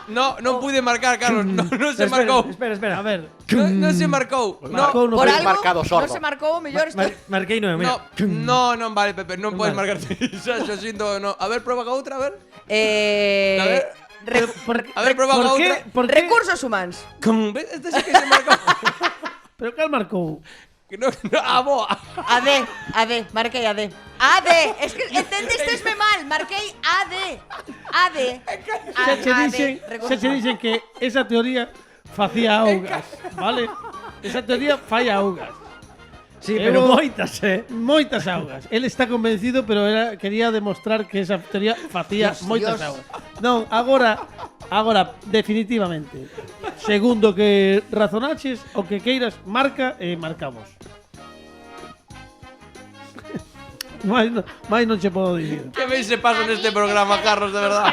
No, non pude marcar, Carlos. Non se marcou. Espera. A ver, Non se marcou. No, marcou no Por Por algo, marcado sordo. non se marcou, mellor estou... Marquei 9, mira. non vale, Pepe. Non podes marcar. Xa, xo sinto, no. A ver, proba ca outra, a ver. A ver. A ver, proba ca outra. Por que? Recursos humanos. ¿Ves? Este sí que se marcou. Pero cal marcou? Que no, boa. AD, marquei AD. AD, es que entendistesme mal, marquei AD. Se che dixen que esa teoría facía augas, vale? Esa teoría falla augas. Sí, pero Eu- moitas, Moitas augas. Él está convencido, pero quería demostrar que esa teoría facía moitas Dios. augas. Non, agora, definitivamente. Segundo que razonaches, o que queiras, marca e marcamos. Mais non che podo dicir. Que ben se pasa neste programa, Carlos, de verdad.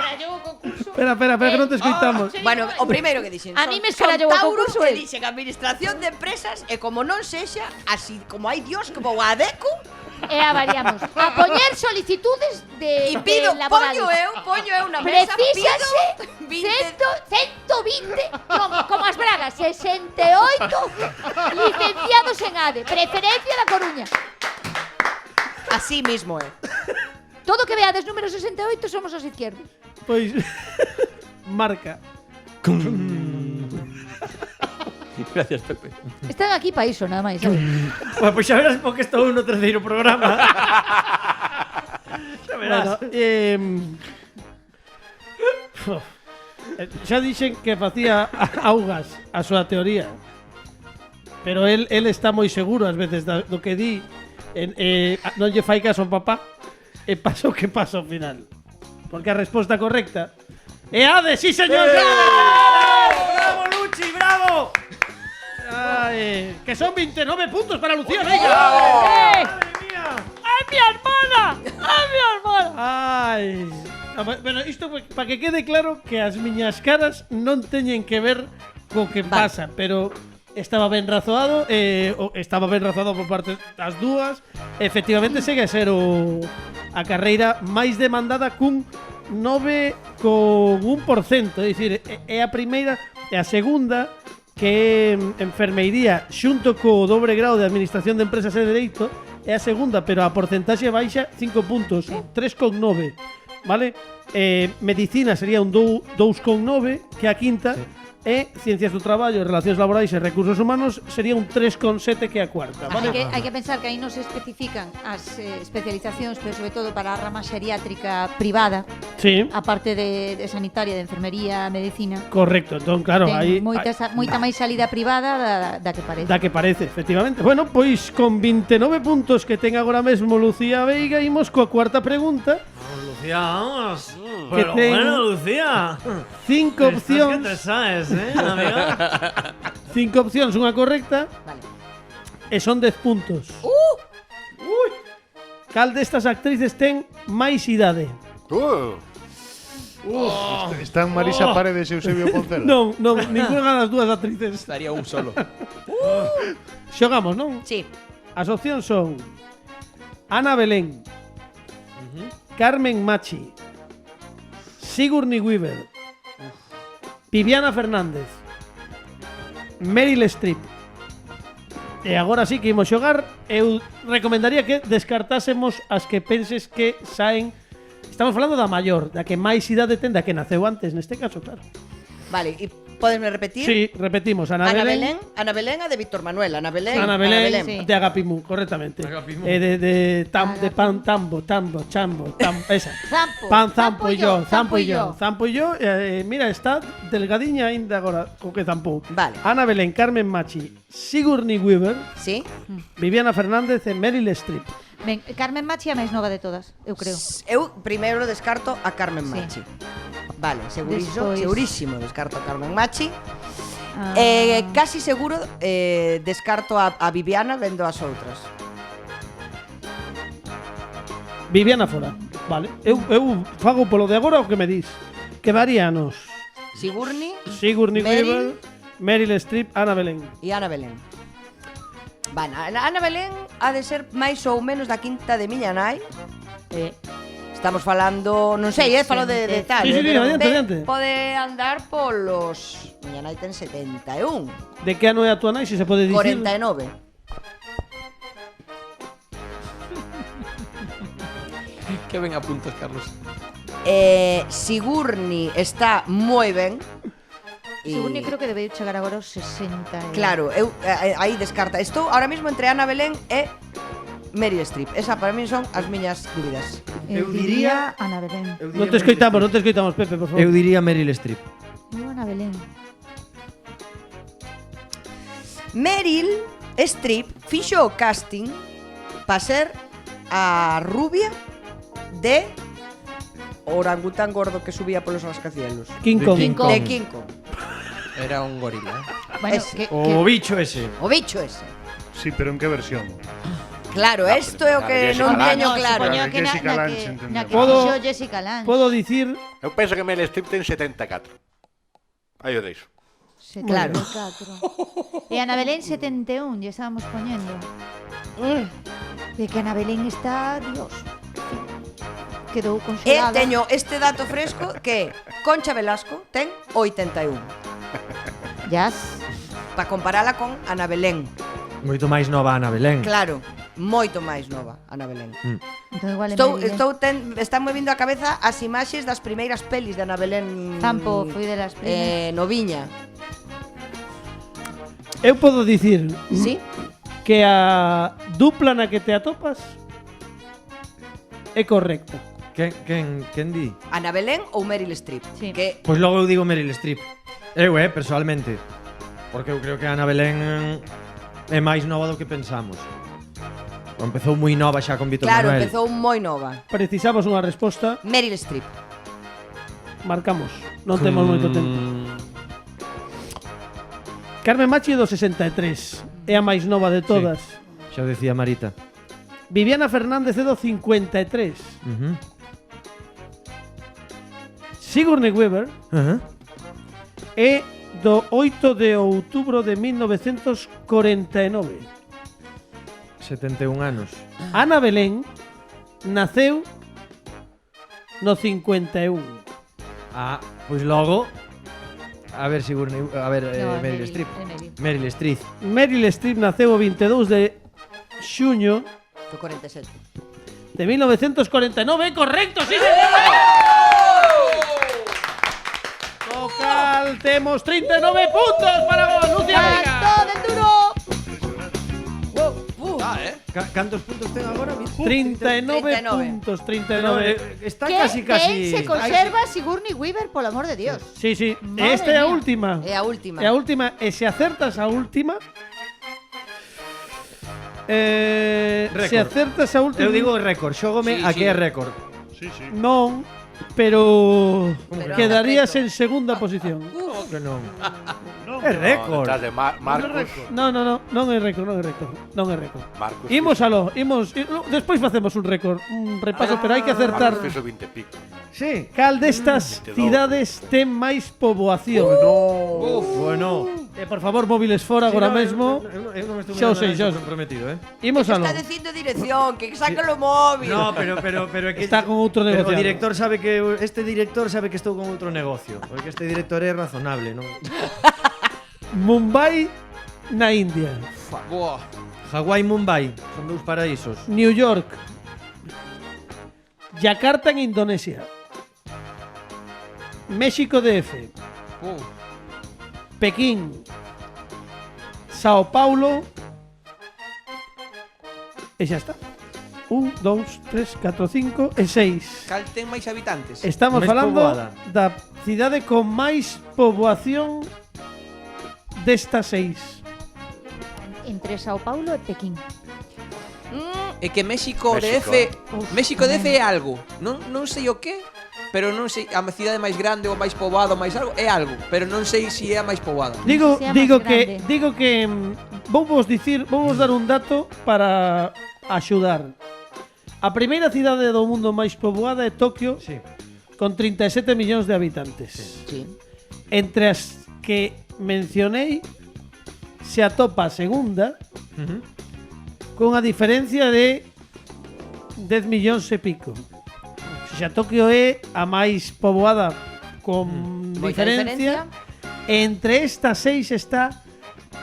Espera, que non te escoitamos. Bueno, o primeiro que dixen. A mí me son escarallou o Tauros concurso, que eh. dixen administración de empresas e como non sexa, así como hai Dios que vou a ADECO E avariamos. A poñer solicitudes e de pido, laborales. poño eu na mesa, Precísase pido 20 120, non, como as bragas, 68 licenciados en ADE, preferencia da Coruña. así mismo, Todo que veades número 68 somos os izquierdos. Pois marca. Gracias, Pepe. Están aquí para iso, nada máis, sabes? Bueno, pois xa verás porque estou no terceiro programa. Xa verás. Bueno, xa dixen que facía augas a súa teoría. Pero él está moi seguro ás veces do que di. Non lle fai caso ao papá e pasa o que pasa ao final. Porque a resposta correcta é ADE, sí señor. ¡Bravo, Luchi, bravo! Ay, que son 29 puntos para Lucía Veiga. ¡Madre mía! ¡Ay, mi hermana! ¡Ay, mi hermana! Ai. Bueno, isto para que quede claro que as miñas caras non teñen que ver co que pasa, pero estaba ben razoado, estaba ben razoado por parte das dúas. Efectivamente segue a ser a carreira máis demandada cun 9,1%, é dicir, é a primeira e a segunda que é enfermeiría xunto co dobre grado de administración de empresas e dereito é a segunda, pero a porcentaxe baixa 5 puntos, 3,9, vale? Medicina sería un 2,9, que a quinta, e Ciencias do Traballo, Relacións Laborais e Recursos Humanos sería un 3,7, que a cuarta, vale? Hai que pensar que aí non se especifican as especializacións, pero sobre todo para a rama xeriátrica privada, Sí, a parte de sanitaria, de enfermería, medicina. correcto, entón claro, aí Ten moita máis salida privada da que parece. da que parece, efectivamente. Bueno, pois con 29 puntos que ten agora mesmo Lucía Veiga, imos coa cuarta pregunta. Lucía, vamos. Que Pero ten bueno, Lucía. 5 Estás que opcións, te sabes, amiga? 5 opcións, unha correcta Vale. e son 10 puntos. Cal destas actrices ten máis idade? Están Marisa Paredes e Eusebio Poncela. Non, ninguna das dúas actrices. Estaría un solo. Xogamos, non? Sí. As opcións son Ana Belén, Carmen Machi, Sigourney Weaver, Viviana Fernández, Meryl Streep. E agora sí que imos xogar. Eu recomendaría que descartásemos as que penses que saen. Estamos falando da maior, da que máis idade ten, da que naceu antes, neste caso, claro. Vale, e podesme repetir? Sí, repetimos. Ana Belén. Ana Belén a de Víctor Manuel. Ana Belén. Sí. De Agapimú, correctamente. Agapimú. De pan, tambo, chambo, esa. Zampo. Pan, zampo y yo. Zampo y yo. Mira, está delgadiña ainda agora, co que zampou. Vale. Ana Belén, Carmen Machi, Sigourney Weaver, Sí. Viviana Fernández e Meryl Streep. Ben, Carmen Machi é a máis nova de todas, eu creo. Eu primeiro descarto a Carmen Sí. Machi. Vale, segurísimo, Despois- segurísimo descarto a Carmen Machi. Ah. Casi seguro descarto a Viviana vendo as outras. Viviana fora. Vale. Eu fago polo de agora o que me dis. Que varíanos Sigourney Sigourney Meryl. Weaver, Meryl Streep, Ana Belén. e Ana Belén. Bueno, Ana Belén ha de ser máis ou menos da quinta de miña nai. Estamos falando, non sei, falo de tal. Sí, pero adiante. pode andar polos... Miña nai ten 71, De que ano é a tua nai, se se pode dicir? 49. Que ben apuntas, Carlos. Sigourney está moi ben. Sigourney creo que debe chegar agora aos 60. Claro, eu aí descarta. Estou ahora mismo entre Ana Belén e Meryl Streep. Esa para min son as miñas dúbidas. Eu diría Ana Belén. Non te escoitamos, Pepe, por favor. Eu diría Meryl Streep. Eu Ana Belén. Meryl Streep fixo o casting para ser a rubia de orangután gordo que subía polos rascacielos. King Kong. King Kong. De King Kong. Era un gorila, Bueno, Ese. O bicho ese. O bicho ese. Sí, pero en que versión? Claro, isto é o que Jessica non Lange. teño claro. supoño que Jessica Lange, entendemos. na que Podo- fixo Jessica Lange. Podo dicir Eu penso que Meryl Streep ten 74. Aí o deixo. 74. E Ana Belén 71, lle estábamos poñendo. De que Ana Belén está, Dios. Quedou E congelada. teño este dato fresco que Concha Velasco ten 81. Jazz. Para comparala con Ana Belén. Moito máis nova Ana Belén. Claro, moito máis nova Ana Belén. Entón igual é Meryl. Están moi vindo á cabeza as imaxes das primeiras pelis de Ana Belén. Zampo foi de las primeras. Noviña. eu podo dicir Sí? que a dupla na que te atopas é correcta. Quen di? Ana Belén ou Meryl Streep? Sí. Que Pois logo eu digo Meryl Streep. Eu, personalmente. Porque eu creo que Ana Belén é máis nova do que pensamos. Empezou moi nova xa con Víctor claro, Manuel. empezou moi nova. Precisamos unha resposta, Meryl Streep. marcamos. Non temos moito tempo. Carmen Machi é do 63, é a máis nova de todas. Xa o decía Marita. Viviana Fernández é do 53. Sigourney Weaver é do 8 de outubro de 1949. 71 anos. Ana Belén naceu no 51. Ah, pois logo a ver Sigourney, a ver No, Meryl Streep. Meryl. Meryl Streep. Meryl Streep naceu o 22 de xuño Do 47. de 1949. ¡É correcto! ¡Sí, señor! Tocal, temos 39 puntos para Lucía Vega. ¡Canto del duro! Cantos puntos ten agora? 39 puntos, 39. Está Que casi ben se conserva Sigourney Weaver, polo amor de Dios. Sí, sí. Madre Esta é a mía. última. É a última. É a última. E se acertas a última... se acertas a última... Eu digo récord, xógome Sí, a que sí. é récord. Sí, sí. Non, pero Pero quedarías anda en segunda posición. Que non. Non, É récord. Detrás de Marcos. Non é récord. Marcos Imos aló, despois facemos un récord, un repaso, pero hai que acertar Marcos fixo 20 e pico. Sí. cal destas 22. cidades ten máis poboación. Bueno. Por favor, móviles fora agora mesmo. Eu non estou Xa o sei, xa o sei. comprometido, Imos aló. Está dicindo dirección, que saca o móvil. No, pero é que Está con outro pero negociado. o director sabe que este director sabe que estou con outro negocio, porque este director é razonable, non? Mumbai na India, Buah. Hawái e Mumbai son dous paraísos. New York, Yakarta en Indonesia, México DF, Pekín, Sao Paulo e xa está. 1, 2, 3, 4, 5 e 6. Cal ten máis habitantes? Estamos Máis falando poboada. da cidade con máis poboación destas 6. Entre Sao Paulo e Pekín. É que México México, DF, México DF é algo. Non sei o que, pero non sei a cidade máis grande ou máis poboada ou máis algo, é algo, pero non sei se é a máis poboada. Digo Sea digo máis que grande. vou dar un dato para axudar. A primeira cidade do mundo máis poboada é Tokio, Sí. con 37 millóns de habitantes. Sí. Entre as que mencionei se atopa a segunda con a diferencia de 10 millóns e pico. Se xa Tokio é a máis poboada con Moita diferencia, entre estas 6 está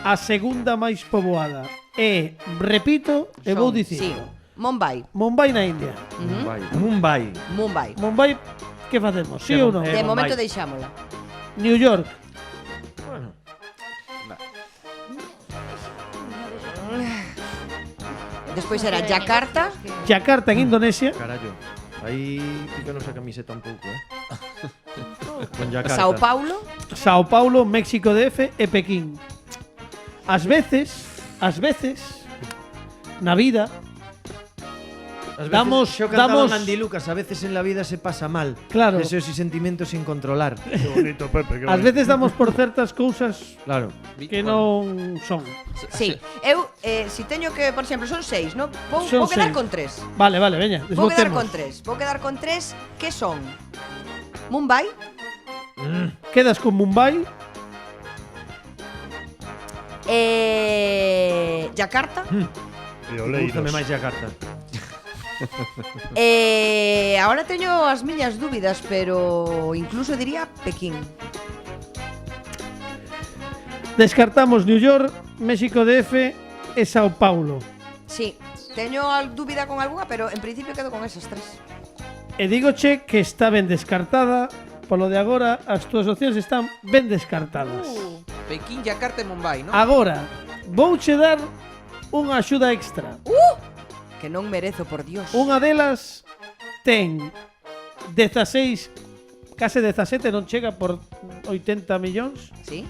a segunda máis poboada. E, repito, e vou Sí. dicir, Mumbai. Mumbai na India. Mumbai. Mumbai. Mumbai, que facemos? Sí Sí, ou non? De Mumbai. momento deixámola. New York, Bueno, Despois era Yakarta. Yakarta en Indonesia, carallo. Aí pícanos a camiseta un pouco, Con Yakarta. Sao Paulo. Sao Paulo, México DF e Pekín. Ás veces, na vida, As veces, Damos- xo cantaba damos- Andy Lucas, a veces en la vida se pasa mal. Claro. Deseos y sentimientos sin controlar. Que bonito, Pepe, que ás bonito. veces damos por certas cousas Claro. que non son. Sí. Eu, si teño que, por exemplo, son 6, non? Vou Son quedar seis. con 3. Vale, veña, Vou quedar desbotemos. con 3. Vou quedar con 3. Que son? Mumbai. Quedas con Mumbai, Yakarta. E Oleiros. Gústame máis Yakarta. Ahora teño as miñas dúbidas, pero incluso diría Pekín. descartamos New York, México DF e Sao Paulo. Sí, teño dúbida con algunha, pero en principio quedo con esas 3. E dígoche que está ben descartada, polo de agora as túas opcións están ben descartadas. Pekín, Yakarta e Mumbai, non? Agora, vouche dar unha axuda extra. Que non merezo, por Dios. Unha delas ten 16, case 17, non chega por 80 millóns. Sí.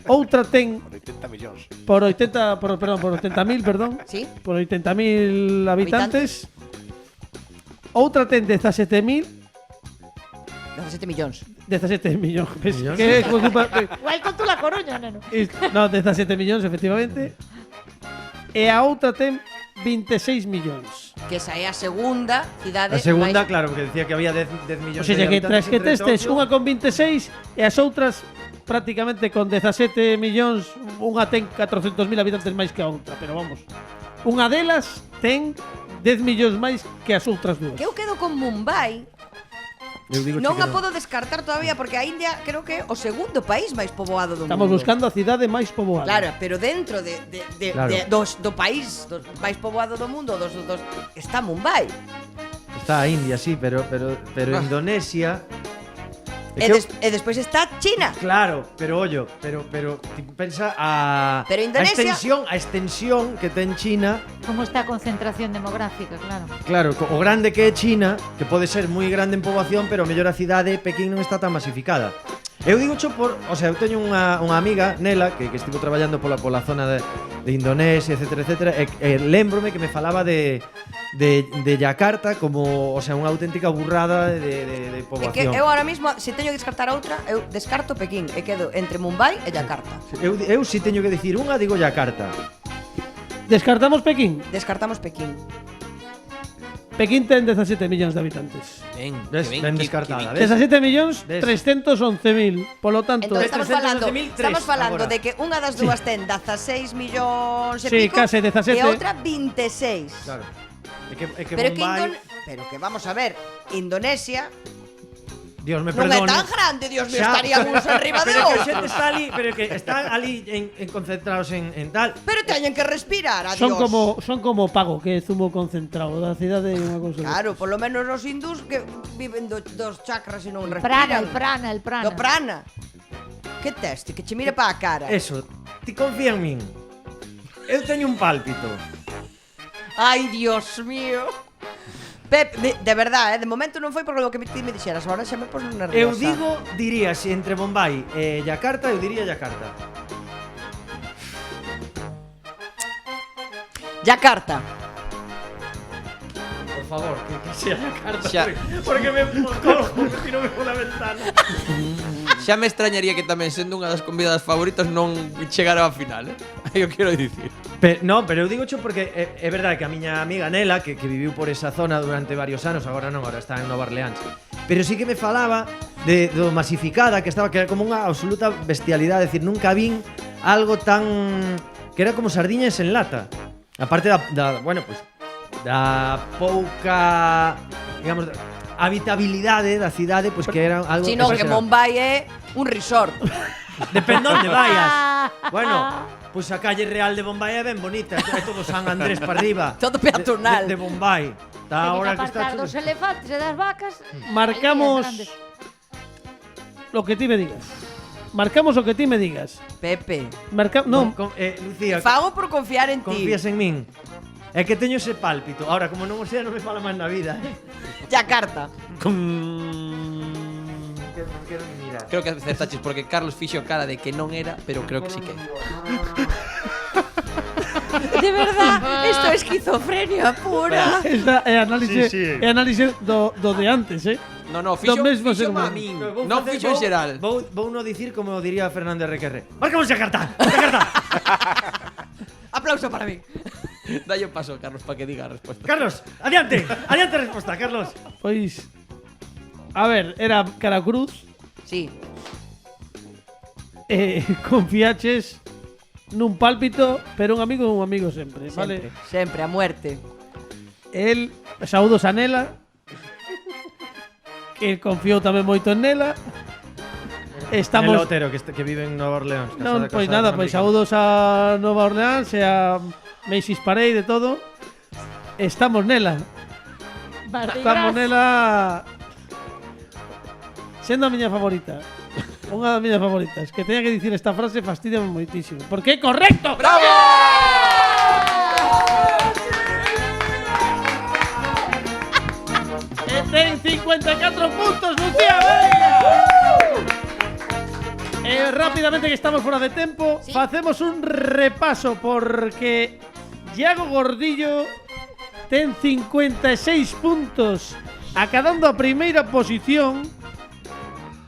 Outra ten 80 millóns. por 80, por 80.000, perdón. Sí. Por 80.000 habitantes. Outra ten 17.000, 17 millóns. 17 millóns. Millóns? Que é culpa, Igual con tú la Coruña, neno. no, 17 millóns, efectivamente. E a outra ten 26 millóns. Que esa é a segunda cidade A segunda, máis... claro, porque decía que había 10 O millóns sea, de que tras habitantes que entre testes Tokio. unha con 26 e as outras prácticamente con 17 millóns, unha ten 400.000 habitantes máis que a outra, pero vamos. Unha delas ten 10 millóns máis que as outras dúas. Que eu quedo con Mumbai. Eu digo Non que a podo descartar todavía porque a India creo que é o segundo país máis poboado do Estamos mundo. buscando a cidade máis poboada. Claro, pero dentro Claro. do país máis poboado do mundo, dos está Mumbai. Está a India, sí, pero Indonesia. E, e despois está China. Claro, pero ollo, pero tipo, pensa a Pero Indonesia- a extensión que ten China. Como está a concentración demográfica, claro. Claro, o grande que é China, que pode ser moi grande en poboación, pero mellor a cidade Pekín non está tan masificada. Eu digo cho por, o sea, eu teño unha amiga, Nela, que estivo traballando pola zona de Indonesia, etcétera, e lembrome que me falaba de Yakarta como, o sea, unha auténtica burrada de É poboación. que eu ahora mismo, se teño que descartar outra, eu descarto Pekín e quedo entre Mumbai e Yakarta. Eu si teño que dicir unha, digo Yakarta. Descartamos Pekín. Descartamos Pekín. Pekín ten 17 millóns de habitantes. Ben, Ves, ben descartada, ves? 17 millóns Ves. 311.000. Polo tanto, Entón estamos falando, 311.003 falando agora. de que unha das dúas ten 16 millóns e Sí, pico case 17. e outra 26. Claro. É que Pero que Bombay, pero que vamos a ver, Indonesia Dios me non é perdone. tan grande, Dios mío, Xa. estaríamos arriba de Pero que a outro. xente está ali, pero que están ali en concentrados en tal. Pero teñen que respirar, adiós. son como Pago, que é zumo concentrado da cidade é unha cousa. Claro, polo menos os hindús que viven dos chakras e non Prana, respiran. el prana. Do prana. Que teste, que che mire pa a cara. Eso, ti confía en min. Eu teño un pálpito. Ai, Dios mío. Pep, de verdade, de momento non foi por lo que ti me dixeras, agora xa me pos nerviosa. Eu diría, si entre Bombay e Yakarta, eu diría Yakarta. Yakarta. Por favor, que sea Yakarta. Xa. Porque me colgo, me tiro pola ventana. Xa me extrañaría que tamén sendo unha das convidadas favoritas non chegara á final, Aí o quero dicir. No, pero eu digo cho porque é verdade que a miña amiga Nela, que viviu por esa zona durante varios anos, agora non, agora está en Nova Orleans, pero sí que me falaba do masificada, que era como unha absoluta bestialidade, decir, nunca vin algo tan que era como sardiñas en lata. Aparte bueno, pues da pouca, digamos, habitabilidade da cidade, pues que era algo Sino que exagerado. Mumbai é un resort. Depende onde vayas. Bueno, pues a calle real de Bombay é ben bonita, é todo San Andrés para arriba. Todo peatonal. De Bombay. Está Teñen ahora que que está apartar chulo. dos elefantes e das vacas. Marcamos Aí, grandes. lo que ti me digas. Marcamos o que ti me digas. Pepe, Non, Lucía, fago por confiar en ti. confías en min. É que teño ese pálpito. Ahora, como non o sea, non me fala máis na vida. Yakarta. Quero ni mirar. Creo que acertaches porque Carlos fixo cara de que non era, pero creo que sí que. De verdad, isto é esquizofrenia pura. esa é análise, Sí, sí. é análise do de antes, No, fixo, mesmo fixo ser humano. a min. Non fixo en xeral. Vou no dicir como diría Fernández Requerre. Marcamos Yakarta. Yakarta. Aplauso para mí. Dalle un paso, Carlos, para que diga a resposta. Carlos, adiante. Adiante a resposta, Carlos. Pois a ver, era Caracruz, Sí. confiaches nun pálpito, pero un amigo sempre, vale? Sempre, a muerte. El, saúdos a Nela, que confiou tamén moito en Nela. Estamos El Otero, que vive en Nova Orleans. Non, pois nada, pois saúdos a Nova Orleans e a Macy's Parade e todo. Estamos nela. Estamos nela. Sendo a miña favorita. Unha das miñas favoritas. Que teña que dicir esta frase fastidiame moitísimo. Porque é correcto. ¡Bravo! E ten 54 puntos, Lucía Veiga. Rápidamente que estamos fora de tempo, facemos un repaso porque Iago Gordillo ten 56 puntos, acadando a primeira posición.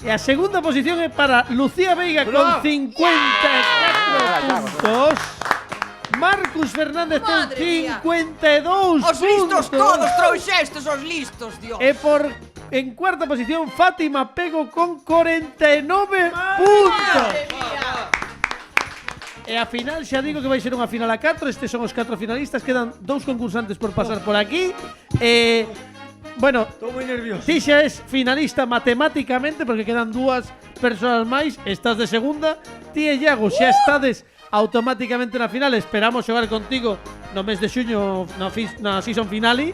E a segunda posición é para Lucía Veiga con 54 puntos. Marcus Fernández Madre ten mía. 52 Os listos puntos. todos trouxestes, os listos, Dios. E en cuarta posición Fátima Pego con 49 puntos. E a final xa digo que vai ser unha final a 4. Estes son os 4 finalistas. Quedan 2 concursantes por pasar por aquí. Bueno, Estou moi nervioso. ti xa es finalista matemáticamente porque quedan 2 persoas máis. Estás de segunda. Ti e Iago xa estades automáticamente na final. Esperamos xogar contigo no mes de xuño na season finale.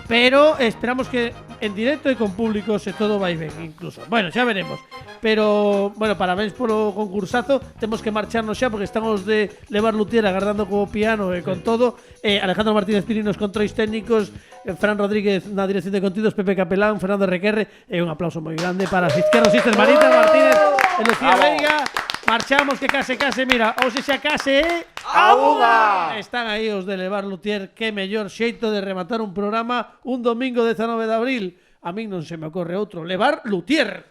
Pero esperamos que en directo e con público se todo vai ben incluso. Bueno, xa veremos. Pero, bueno, parabéns polo concursazo. Temos que marcharnos xa porque estamos de levar luthier agardando co piano e con todo. Alejandro Martínez Piri nos controis técnicos, Fran Rodríguez na dirección de contidos, Pepe Capelán, Fernando Requerre. E un aplauso moi grande para Izquierdo Sisters, Marita Martínez e Lucía Veiga. Marchamos que case, mira, ou se xa case a unha. Están aí os de levar Luthier, que mellor xeito de rematar un programa un domingo 19 de abril. A min non se me ocorre outro, levar Luthier.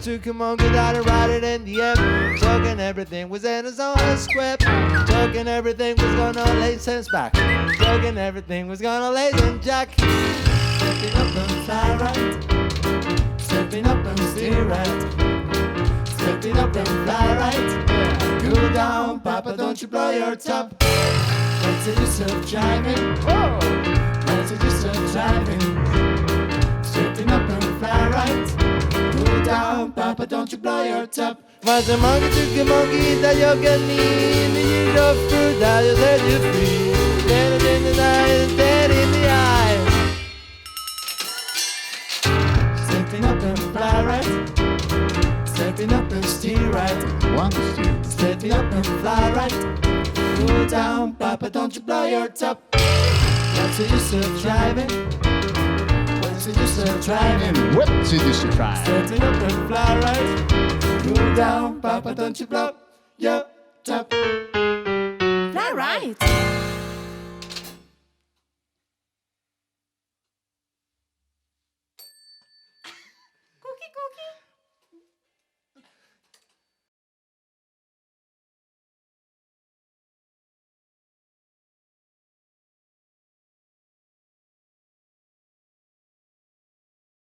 Chickamauga that I ride it in the end. Joking everything was in his own script. Joking everything was gonna lay sense back. Joking everything was gonna lay in Jack. Stepping up and fly right. Stepping up and steer right. Stepping up and fly right. Cool down, Papa, don't you blow your top. What's the use of driving? What's the use of driving? Stepping up and fly right. Cool down, Papa, don't you blow your top. Was a monkey took a monkey that you can eat. The year of fruit that you set you free. Dead in the night, dead in the eye. Stepping up and fly right. Stepping up and steer right. One steer. Stepping up and fly right. Cool down, Papa, don't you blow your top. What's the use of driving? What's the use of driving? What's the use of driving? Stepping up and fly right. Cool down, Papa, don't you blow your top. Fly right.